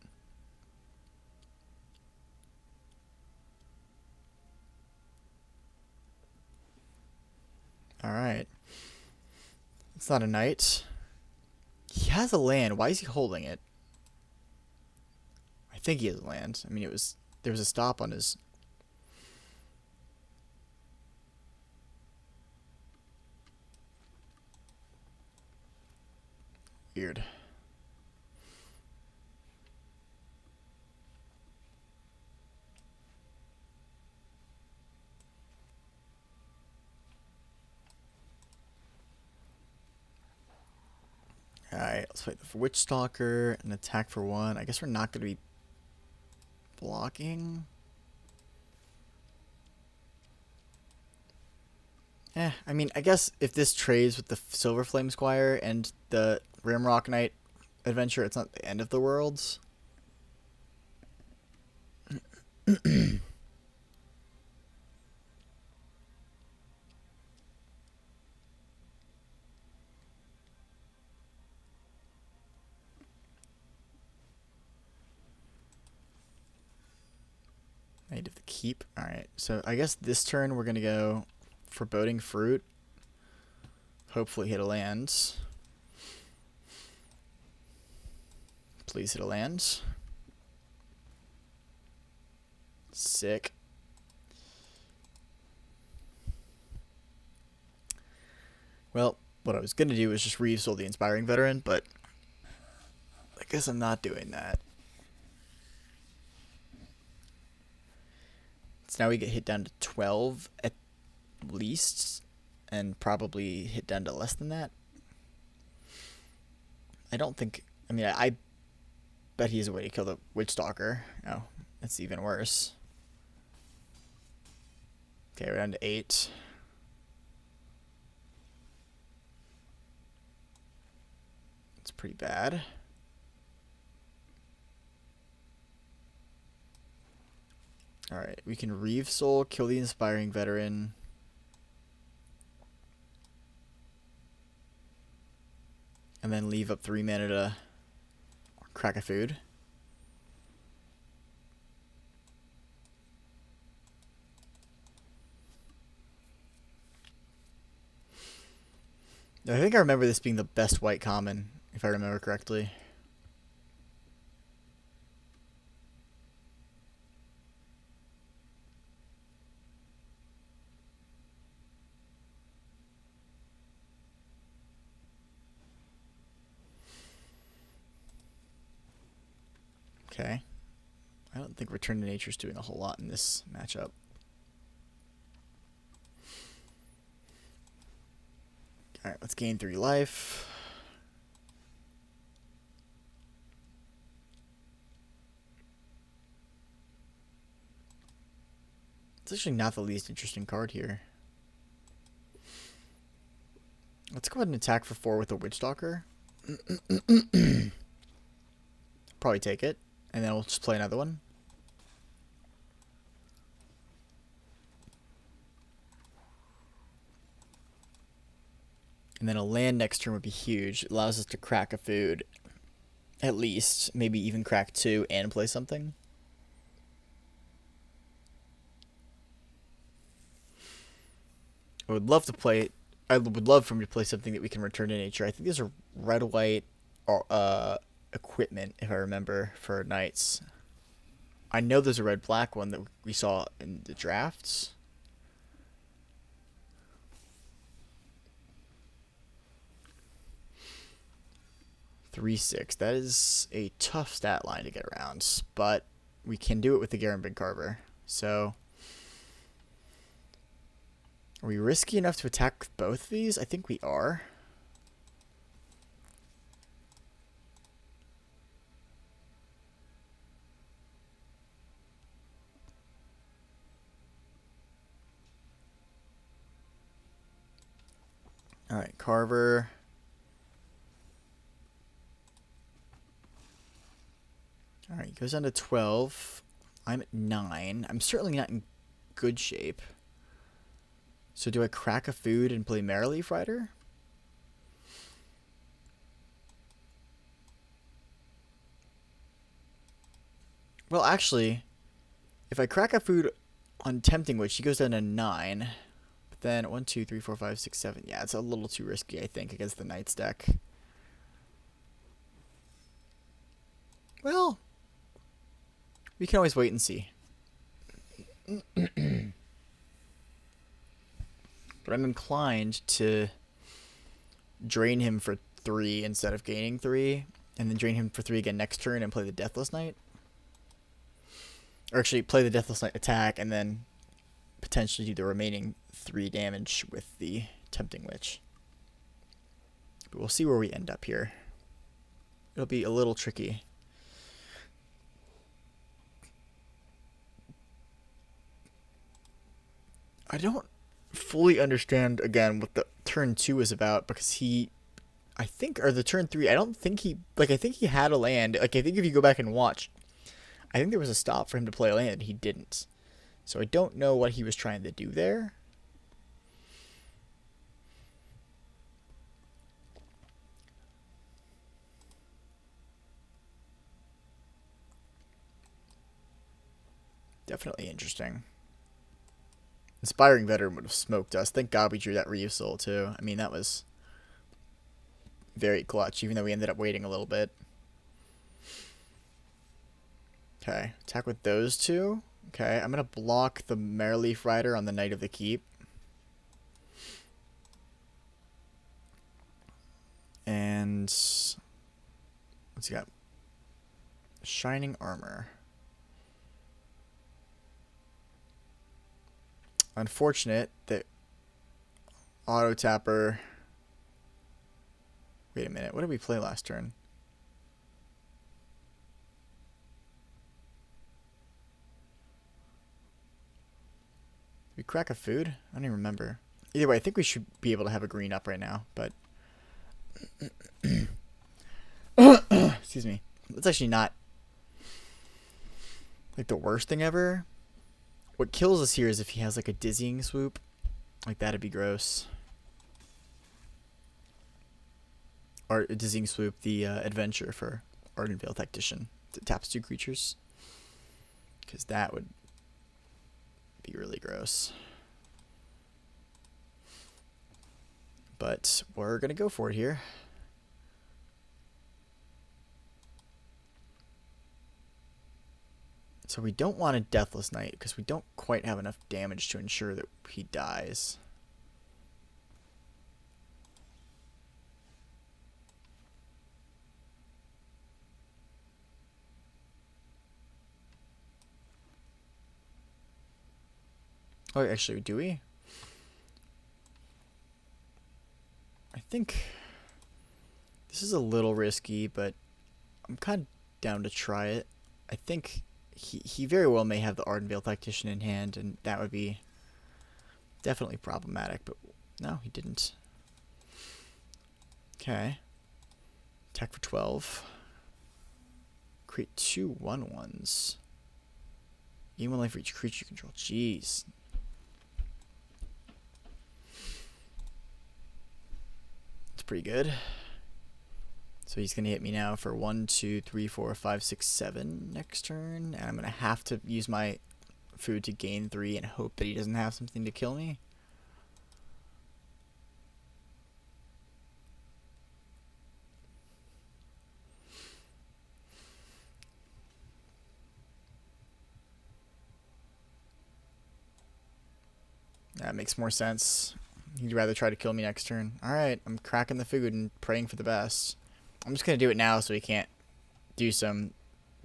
Alright. It's not a knight. He has a land. Why is he holding it? I think he has a land. I mean, there was a stop on his... Weird. Alright, let's fight the Witch Stalker and attack for 1. I guess we're not going to be blocking. I mean, I guess if this trades with the Silver Flame Squire and the Rimrock Knight adventure, it's not the end of the worlds. Knight of the Keep. Alright, so I guess this turn we're going to go Foreboding Fruit. Hopefully hit a land. Please hit a land. Sick. Well, what I was going to do was just Reeve-soul the Inspiring Veteran, but I guess I'm not doing that. So now we get hit down to 12 at least, and probably hit down to less than that. I don't think... I mean, I bet he has a way to kill the Witch Stalker. Oh, that's even worse. Okay, we're down to 8. It's pretty bad. Alright, we can Reeve Soul, kill the Inspiring Veteran. And then leave up 3 mana to crack a food. I think I remember this being the best white common, if I remember correctly. Okay. I don't think Return to Nature is doing a whole lot in this matchup. Alright, let's gain 3 life. It's actually not the least interesting card here. Let's go ahead and attack for 4 with the Witchstalker. Probably take it, and then we'll just play another one. And then a land next turn would be huge. It allows us to crack a food, at least. Maybe even crack 2 and play something. I would love to play. I would love for him to play something that we can return to nature. I think these are red-white equipment, if I remember, for knights. I know there's a red-black one that we saw in the drafts. Three, 6. That is a tough stat line to get around, but we can do it with the Garimbin Carver. So, are we risky enough to attack with both of these? I think we are. Alright, Carver. Alright, goes down to 12. I'm at 9. I'm certainly not in good shape. So do I crack a food and play Marrowleaf Rider? Well, actually, if I crack a food on Tempting Witch, she goes down to 9. But then 1, 2, 3, 4, 5, 6, 7. Yeah, it's a little too risky, I think, against the Knight's deck. Well, we can always wait and see. But I'm inclined to drain him for 3 instead of gaining 3, and then drain him for 3 again next turn and play the Deathless Knight. Or actually, play the Deathless Knight attack and then potentially do the remaining 3 damage with the Tempting Witch. But we'll see where we end up here. It'll be a little tricky. I don't fully understand, again, what the turn 2 is about, because I think, or the turn 3, I don't think I think he had a land. Like, I think if you go back and watch, I think there was a stop for him to play a land, and he didn't. So I don't know what he was trying to do there. Definitely interesting. Inspiring Veteran would have smoked us. Thank God we drew that Reeve Soul, too. I mean, that was very clutch, even though we ended up waiting a little bit. Okay, attack with those 2. Okay, I'm going to block the Marrowleaf Rider on the Knight of the Keep. And what's he got? Shining Armor. Unfortunate that Auto Tapper. Wait a minute, what did we play last turn? Did we crack a food? I don't even remember. Either way, I think we should be able to have a green up right now, but excuse me. That's actually not like the worst thing ever. What kills us here is if he has like a dizzying swoop. Like that'd be gross. Or a dizzying swoop, the adventure for Ardenvale Tactician. That taps 2 creatures. Because that would be really gross. But we're going to go for it here. So we don't want a Deathless Knight because we don't quite have enough damage to ensure that he dies. Oh, actually, do we? I think this is a little risky, but I'm kind of down to try it. I think he very well may have the Ardenvale Tactician in hand, and that would be definitely problematic, but no, he didn't. Okay. Attack for 12. Create 2 1/1s. Gain 1 life for each creature you control. Jeez. That's pretty good. So he's going to hit me now for 1, 2, 3, 4, 5, 6, 7 next turn. And I'm going to have to use my food to gain 3 and hope that he doesn't have something to kill me. That makes more sense. He'd rather try to kill me next turn. Alright, I'm cracking the food and praying for the best. I'm just going to do it now so he can't do some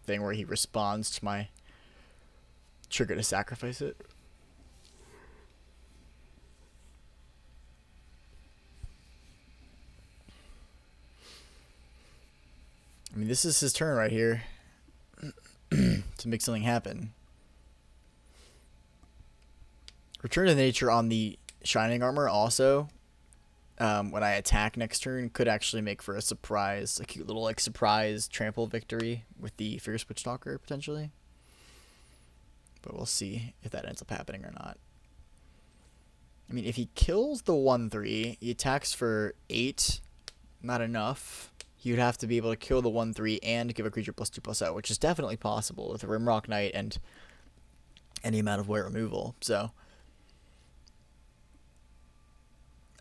thing where he responds to my trigger to sacrifice it. I mean, this is his turn right here to make something happen. Return to nature on the Shining Armor also, when I attack next turn, could actually make for a surprise, a cute little like surprise trample victory with the Fierce Witchstalker potentially. But we'll see if that ends up happening or not. I mean, if he kills the 1/3, he attacks for 8, not enough. He would have to be able to kill the 1/3 and give a creature +2/+0, which is definitely possible with a Rimrock Knight and any amount of wear removal. So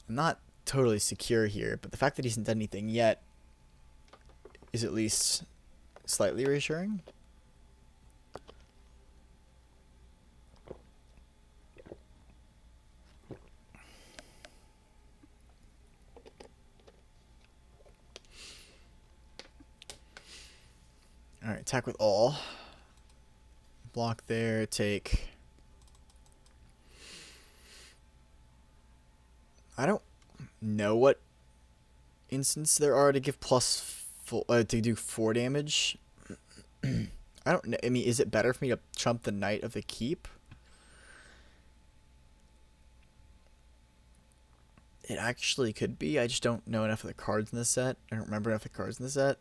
I'm not totally secure here, but the fact that he hasn't done anything yet is at least slightly reassuring. Alright, attack with all. Block there, take... I don't know what instance there are to give to do 4 damage. I don't know. I mean, is it better for me to trump the Knight of the Keep? It actually could be. I just don't know enough of the cards in the set. I don't remember enough of the cards in the set.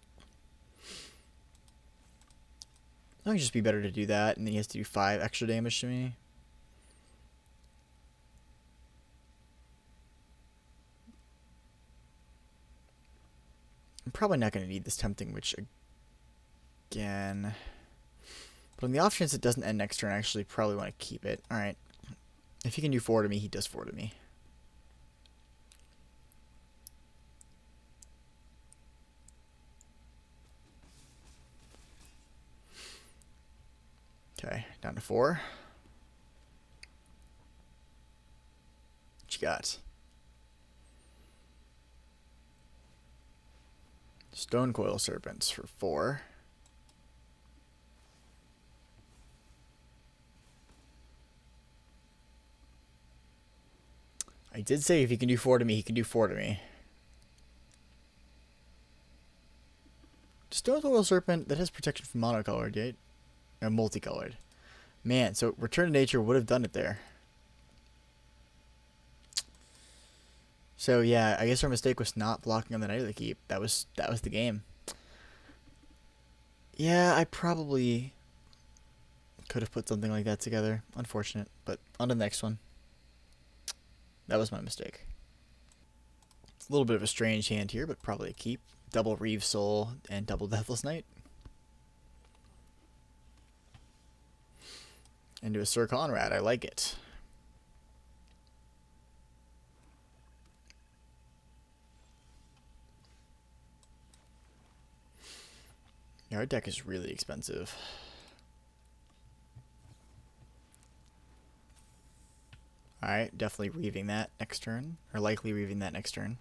It would just be better to do that, and then he has to do 5 extra damage to me. I'm probably not going to need this Tempting Witch again. But on the off chance it doesn't end next turn, I actually probably want to keep it. Alright. If he can do 4 to me, he does 4 to me. Okay, down to 4. What you got? Stone Coil Serpents for 4. I did say if he can do 4 to me, he can do 4 to me. Stone Coil Serpent, that has protection from monocolored, right? Or multicolored. Man, so Return to Nature would have done it there. So yeah, I guess our mistake was not blocking on the Knight of the Keep. That was the game. Yeah, I probably Could have put something like that together. Unfortunate, but on to the next one. That was my mistake. It's a little bit of a strange hand here, but probably a keep. Double Reeve Soul and double Deathless Knight. Into a Sir Konrad. I like it. Yeah, our deck is really expensive. Alright, definitely reaving that next turn. Or likely reaving that next turn.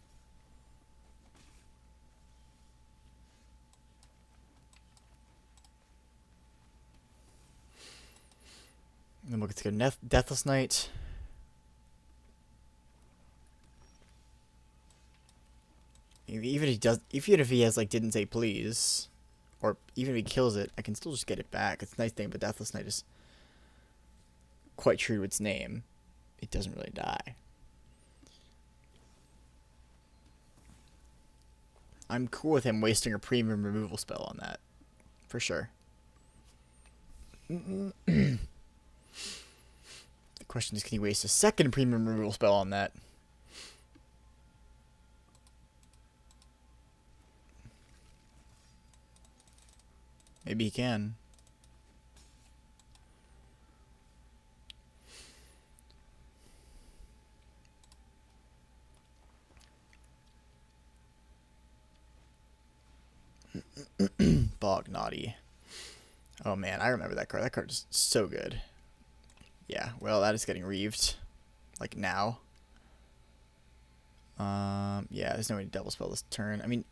And then we'll get to go Deathless Knight. Even if he has like didn't say please, or even if he kills it, I can still just get it back. It's a nice thing, but Deathless Knight is quite true to its name. It doesn't really die. I'm cool with him wasting a premium removal spell on that, for sure. The question is, can he waste a second premium removal spell on that? Maybe he can. Bog Naughty. Oh man, I remember that card. That card is so good. Yeah, well, that is getting reaved. Like now. Yeah, there's no way to double spell this turn. I mean,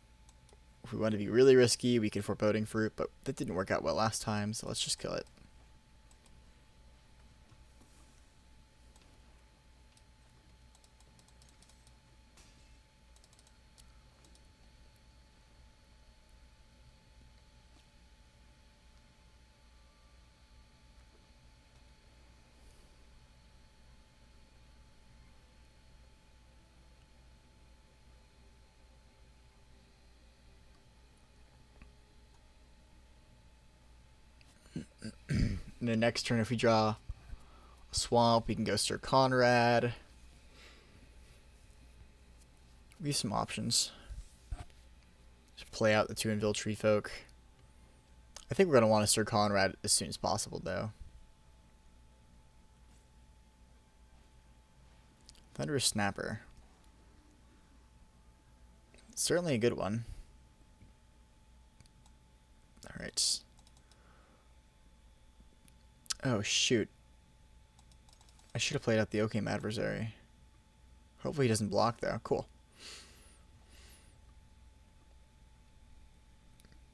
if we want to be really risky, we could Foreboding Fruit, but that didn't work out well last time, so let's just kill it. And then next turn, if we draw a Swamp, we can go Sir Konrad. We have some options. Just play out the 2 Invil Tree Folk. I think we're going to want to Sir Konrad as soon as possible, though. Thunderous Snapper. Certainly a good one. Alright. Oh, shoot. I should have played out the Oakham Adversary. Hopefully he doesn't block, though. Cool.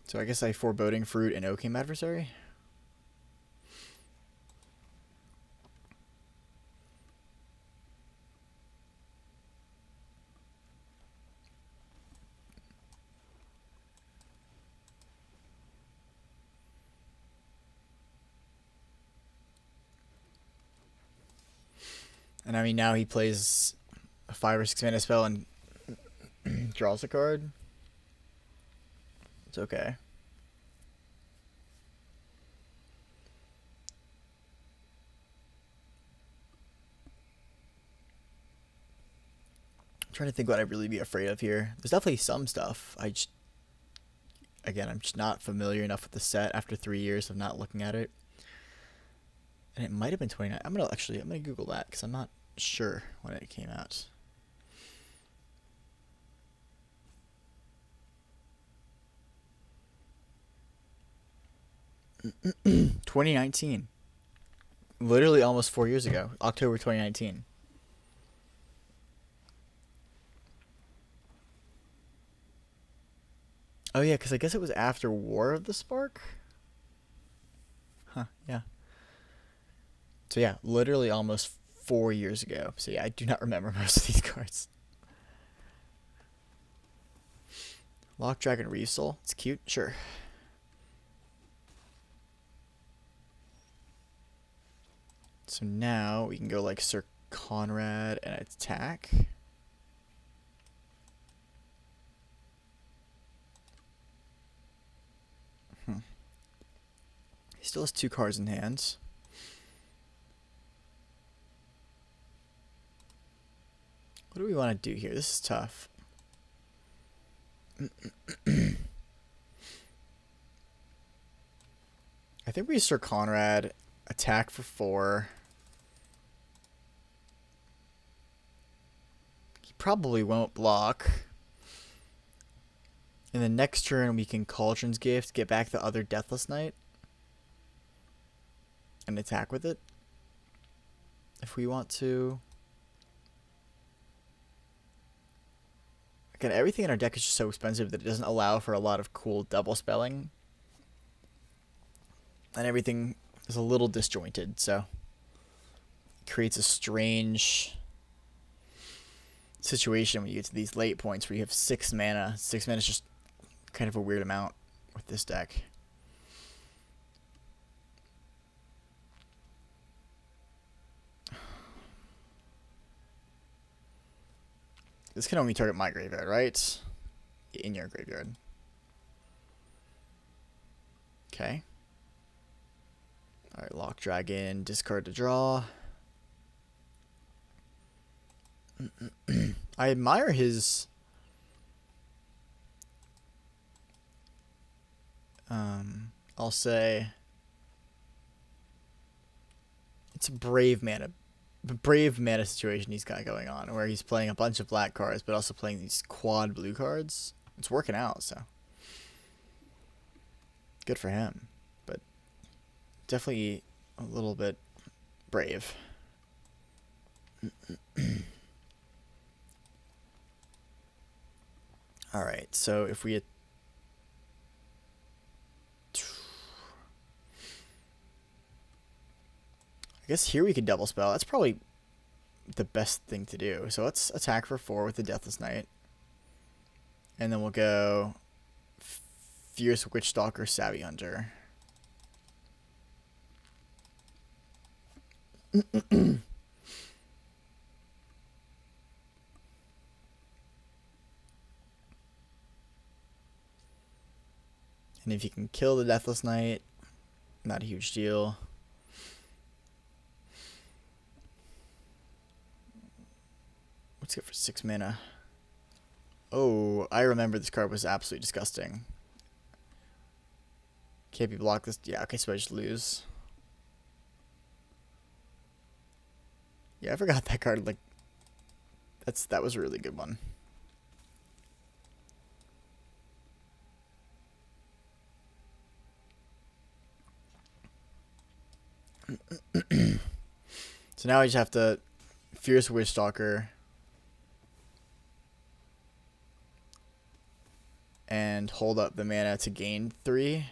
So I guess I Foreboding Fruit and Oakham Adversary? And I mean, now he plays a 5 or 6 mana spell and draws a card. It's okay. I'm trying to think what I'd really be afraid of here. There's definitely some stuff. Again, I'm just not familiar enough with the set after 3 years of not looking at it. And it might have been 29. I'm gonna Google that because I'm not sure when it came out. (2019). Literally almost 4 years ago. October 2019. Oh yeah, because I guess it was after War of the Spark? Huh, yeah. So yeah, literally almost 4 years ago. So yeah, I do not remember most of these cards. Lock Dragon Reeve Soul. It's cute, sure. So now we can go like Sir Konrad and attack. He still has 2 cards in hand. What do we want to do here? This is tough. I think we Sir Konrad, attack for 4. He probably won't block. In the next turn, we can Cauldron's Gift, get back the other Deathless Knight, and attack with it. If we want to. Again, everything in our deck is just so expensive that it doesn't allow for a lot of cool double spelling. And everything is a little disjointed, so it creates a strange situation when you get to these late points where you have 6 mana. 6 mana is just kind of a weird amount with this deck. This can only target my graveyard, right? In your graveyard. Okay. Alright, Lock Dragon, discard to draw. I admire his I'll say it's a brave mana situation he's got going on, where he's playing a bunch of black cards but also playing these quad blue cards. It's working out, so good for him, but definitely a little bit brave. Alright, so if we I guess here we could double spell. That's probably the best thing to do. So let's attack for 4 with the Deathless Knight. And then we'll go Fierce Witchstalker, Savvy Hunter. And if you can kill the Deathless Knight, not a huge deal. What's good for 6 mana? Oh, I remember this card was absolutely disgusting. Can't be blocked this. Yeah, okay, so I just lose. Yeah, I forgot that card. Like, that was a really good one. So now I just have to Fierce Witchstalker and hold up the mana to gain 3.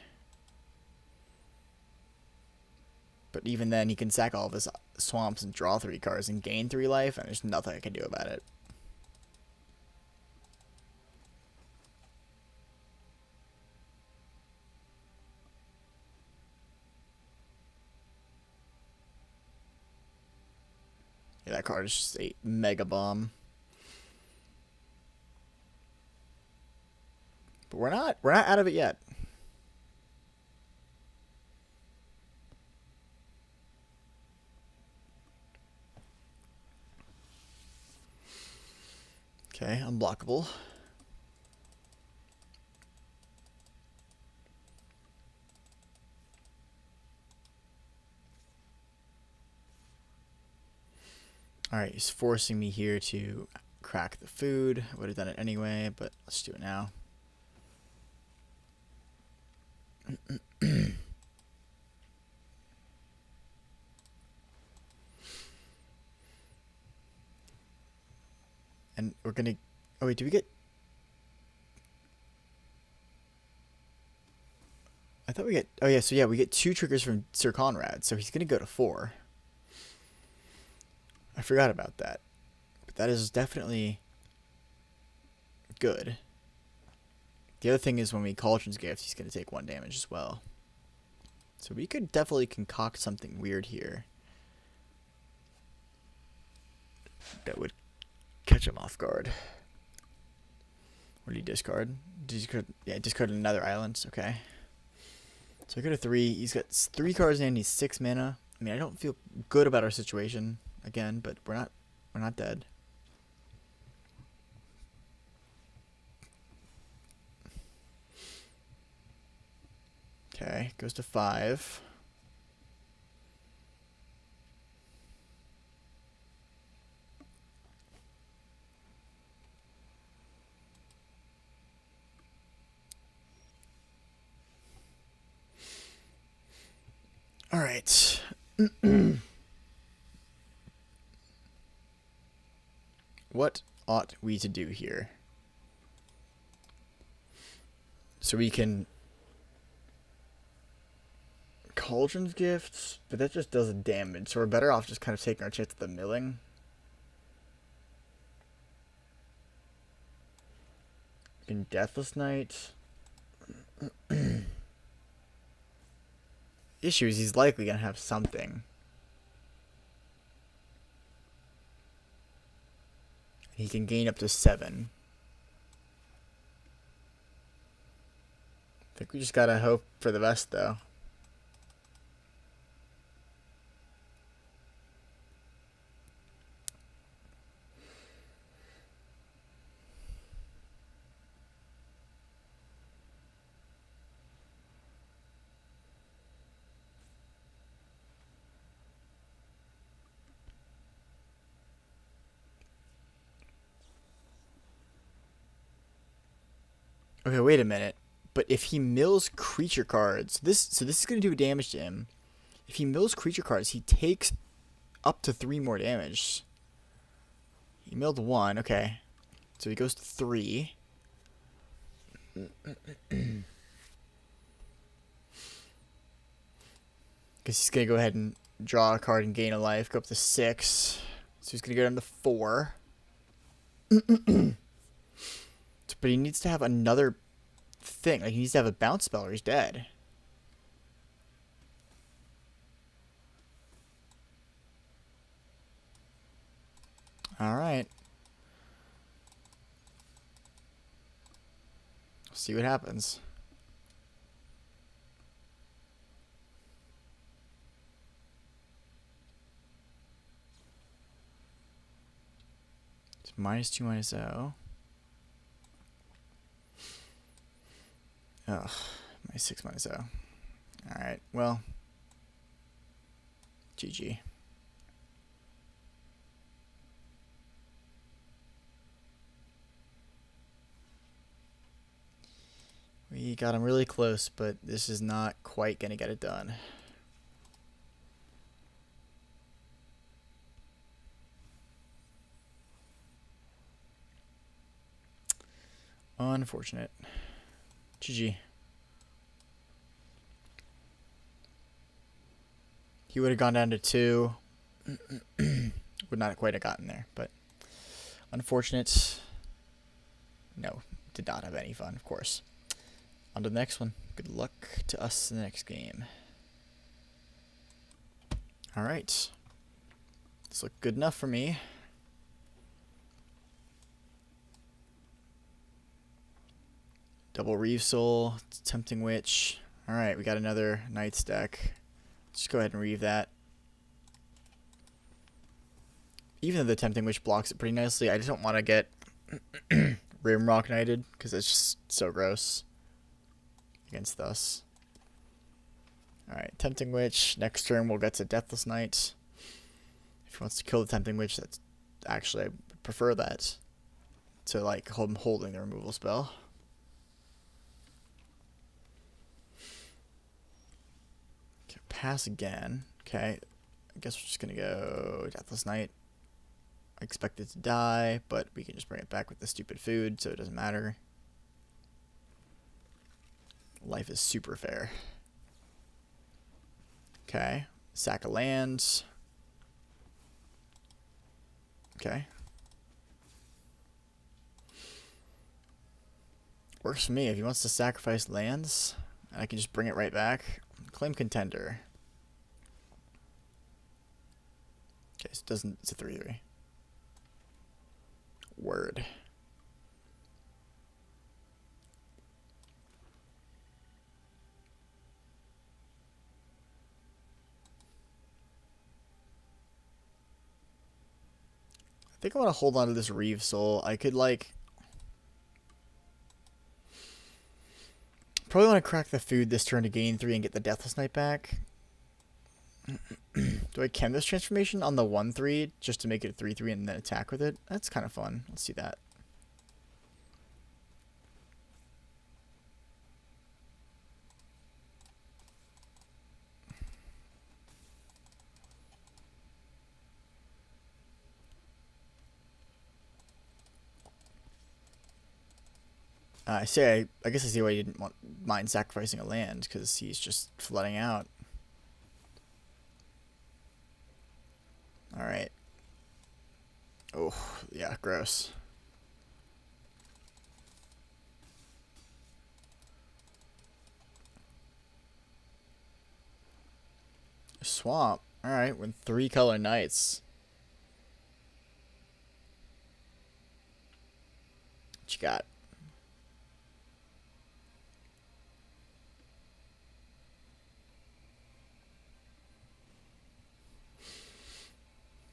But even then, he can sack all of his swamps and draw 3 cards and gain 3 life, and there's nothing I can do about it. Yeah, that card is just a mega bomb. But we're not out of it yet. Okay, unblockable. Alright, he's forcing me here to crack the food. I would have done it anyway, but let's do it now. And we're gonna... Oh wait, do we get... I thought we get... Oh yeah, so yeah, we get 2 triggers from Sir Konrad, so he's gonna go to 4. I forgot about that. But that is definitely good. The other thing is when we Cauldron's Gift, he's going to take 1 damage as well. So we could definitely concoct something weird here that would catch him off guard. What did he discard? Yeah, discarded another island. Okay. So I go to 3. He's got 3 cards in. He's 6 mana. I mean, I don't feel good about our situation again, but we're not dead. Okay, goes to 5. All right. What ought we to do here? So we can Cauldron's Gifts, but that just does damage, so we're better off just kind of taking our chance at the milling. In Deathless Night. Issue is he's likely gonna have something. He can gain up to 7. I think we just gotta hope for the best, though. Okay, wait a minute. But if he mills creature cards, this is gonna do damage to him. If he mills creature cards, he takes up to 3 more damage. He milled 1, okay. So he goes to 3. Because he's gonna go ahead and draw a card and gain a life, go up to 6. So he's gonna go down to 4. But he needs to have another thing. Like, he needs to have a bounce spell or he's dead. Alright. See what happens. It's -2, -0. Ugh, -6, -0. Alright, well. GG. We got him really close, but this is not quite going to get it done. Unfortunate. GG. He would have gone down to 2. Would not quite have gotten there, but unfortunate. No, did not have any fun, of course. On to the next one. Good luck to us in the next game. Alright. This looked good enough for me. Double Reeve Soul, Tempting Witch. Alright, we got another Knight's deck. Just go ahead and Reeve that. Even though the Tempting Witch blocks it pretty nicely, I just don't want to get Rimrock Knighted, because it's just so gross against us. Alright, Tempting Witch. Next turn we'll get to Deathless Night. If he wants to kill the Tempting Witch, that's actually, I prefer that to like holding the removal spell. Okay, pass again. Okay, I guess we're just gonna go Deathless Night. I expect it to die, but we can just bring it back with the stupid food, so it doesn't matter. Life is super fair. Okay, sack of lands. Okay. Works for me. If he wants to sacrifice lands, I can just bring it right back. Claim Contender. Okay, so it doesn't. It's a 3/3. Word. I think I want to hold on to this Reeve Soul. I could like Probably want to crack the food this turn to gain 3 and get the Deathless Knight back. Do I chem this transformation on the 1/3 just to make it a 3/3 and then attack with it? That's kind of fun. Let's see that. I guess I see why he didn't mind sacrificing a land, because he's just flooding out. Alright. Oh, yeah, gross. Swamp. Alright, with 3 color knights. What you got?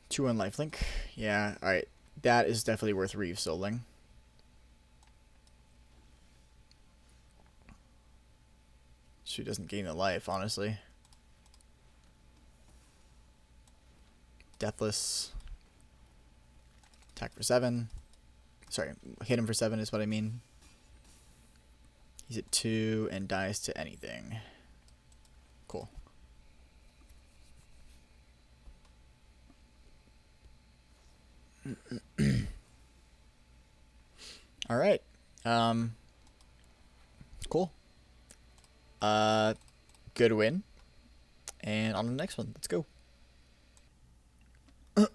Two on lifelink. Yeah, alright. That is definitely worth Reeve Souling. She doesn't gain the life, honestly. Deathless. Attack for 7. Sorry, hit him for 7 is what I mean. He's at 2 and dies to anything. Cool. All right. Cool. Good win. And on to the next one. Let's go. All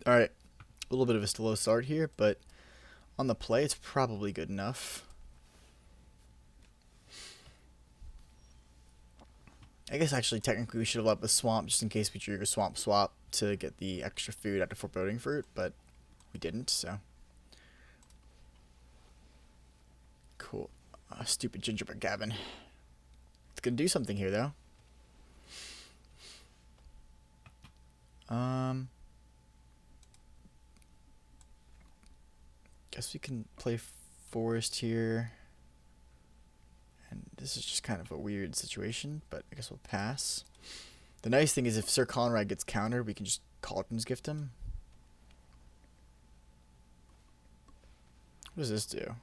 right. A little bit of a slow start here, but on the play, it's probably good enough. I guess actually technically we should have left the swamp just in case we drew a swamp swap to get the extra food out of foreboding fruit, but we didn't, so. Cool. Stupid gingerbread cabin. It's gonna do something here though. Guess we can play forest here. And this is just kind of a weird situation, but I guess we'll pass. The nice thing is if Sir Konrad gets countered, we can just Cauldron's Gift him. What does this do?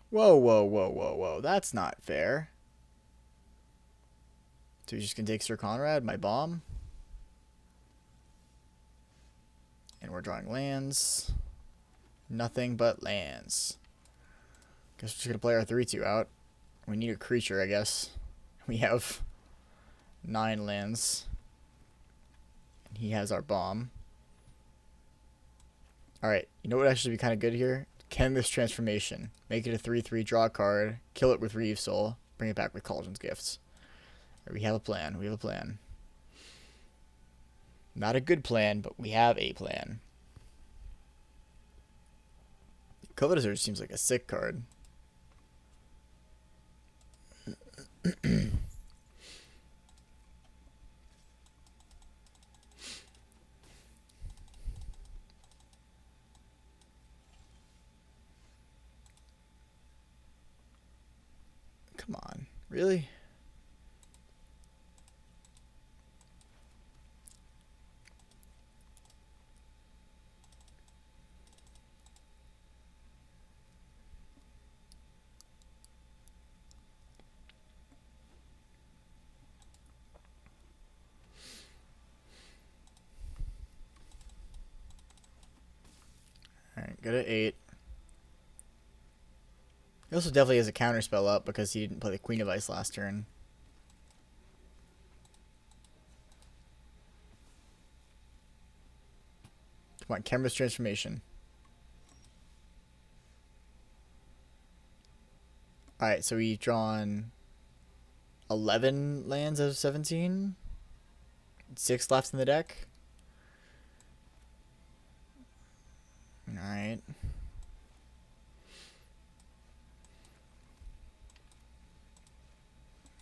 Whoa, whoa, whoa, whoa, whoa. That's not fair. So he's just going to take Sir Konrad, my bomb. And we're drawing lands. Nothing but lands. Guess we're just going to play our 3/2 out. We need a creature, I guess. We have 9 lands. And he has our bomb. Alright, you know what would actually be kind of good here? Chem this transformation. Make it a 3/3, draw a card, kill it with Reeve Soul, bring it back with Cauldron's Gifts. We have a plan. We have a plan. Not a good plan, but we have a plan. Coveter seems like a sick card. Come on. Really? Alright, good at 8. He also definitely has a counter spell up because he didn't play the Queen of Ice last turn. Come on, Chemist Transformation. Alright, so we've drawn 11 lands out of 17. 6 left in the deck. Alright.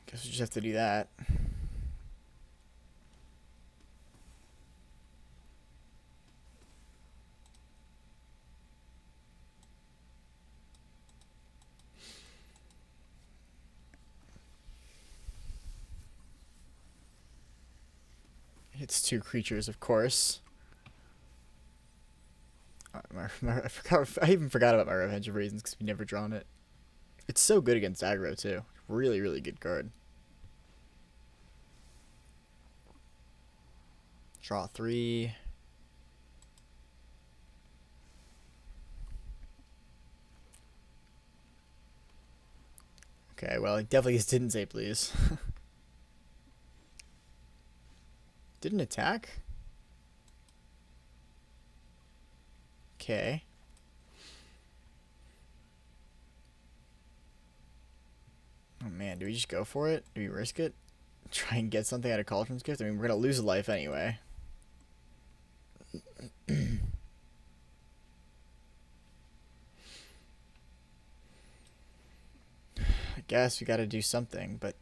Guess we just have to do that. It's 2 creatures, of course. I even forgot about my Revenge of Reasons because we've never drawn it. It's so good against aggro, too. Really, really good card. Draw 3. Okay, well, he definitely didn't say please. Didn't attack? Okay. Oh man, do we just go for it? Do we risk it? Try and get something out of Cauldron's Gift? I mean, we're gonna lose a life anyway. I guess we gotta do something, but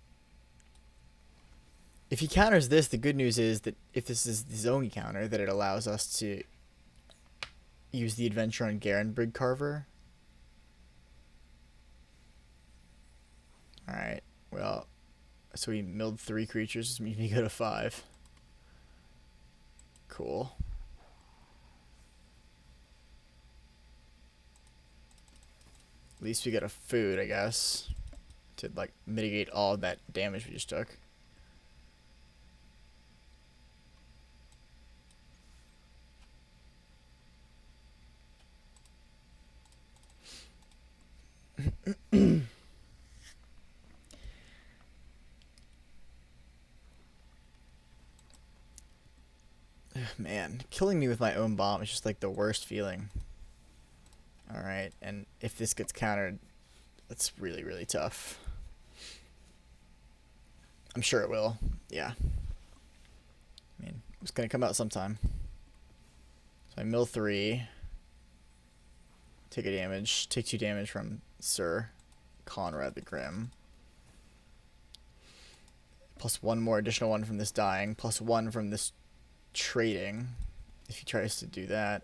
if he counters this, the good news is that if this is the Zongi counter, that it allows us to use the adventure on Garen Brig Carver. Alright, well, so we milled 3 creatures, which means we go to 5. Cool. At least we got a food, I guess, to like mitigate all of that damage we just took. Man, killing me with my own bomb is just like the worst feeling. Alright, and if this gets countered, that's really, really tough. I'm sure it will. Yeah. I mean, it's gonna come out sometime. So I mill 3. Take a damage. Take 2 damage from Sir Konrad the Grim. Plus 1 more additional 1 from this dying. Plus 1 from this trading. If he tries to do that.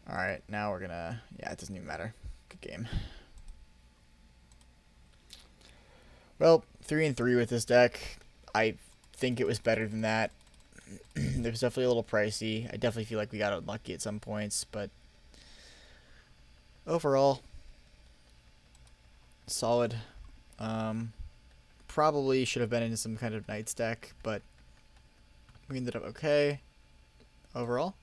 Alright, now we're gonna... Yeah, it doesn't even matter. Good game. Well, 3 and 3 with this deck. I think it was better than that. It was definitely a little pricey. I definitely feel like we got unlucky at some points, but overall, solid. Probably should have been in some kind of Knights deck, but we ended up okay. Overall,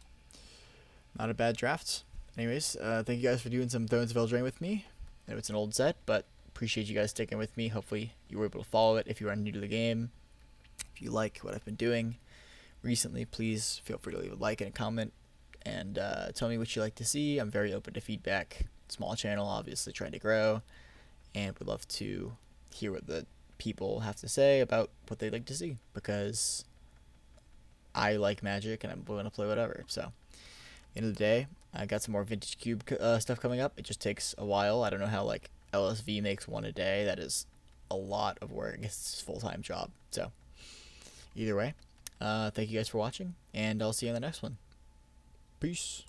not a bad draft. Anyways, thank you guys for doing some Thrones of Eldraine with me. I know it's an old set, but appreciate you guys sticking with me. Hopefully you were able to follow it if you are new to the game. If you like what I've been doing recently, please feel free to leave a like and a comment and tell me what you like to see. I'm very open to feedback. Small channel, obviously trying to grow, and would love to hear what the people have to say about what they'd like to see, because I like Magic and I'm willing to play whatever. So, end of the day, I got some more Vintage Cube stuff coming up. It just takes a while. I don't know how like LSV makes 1 a day. That is a lot of work. It's a full-time job. So, either way, thank you guys for watching, and I'll see you on the next one. Peace.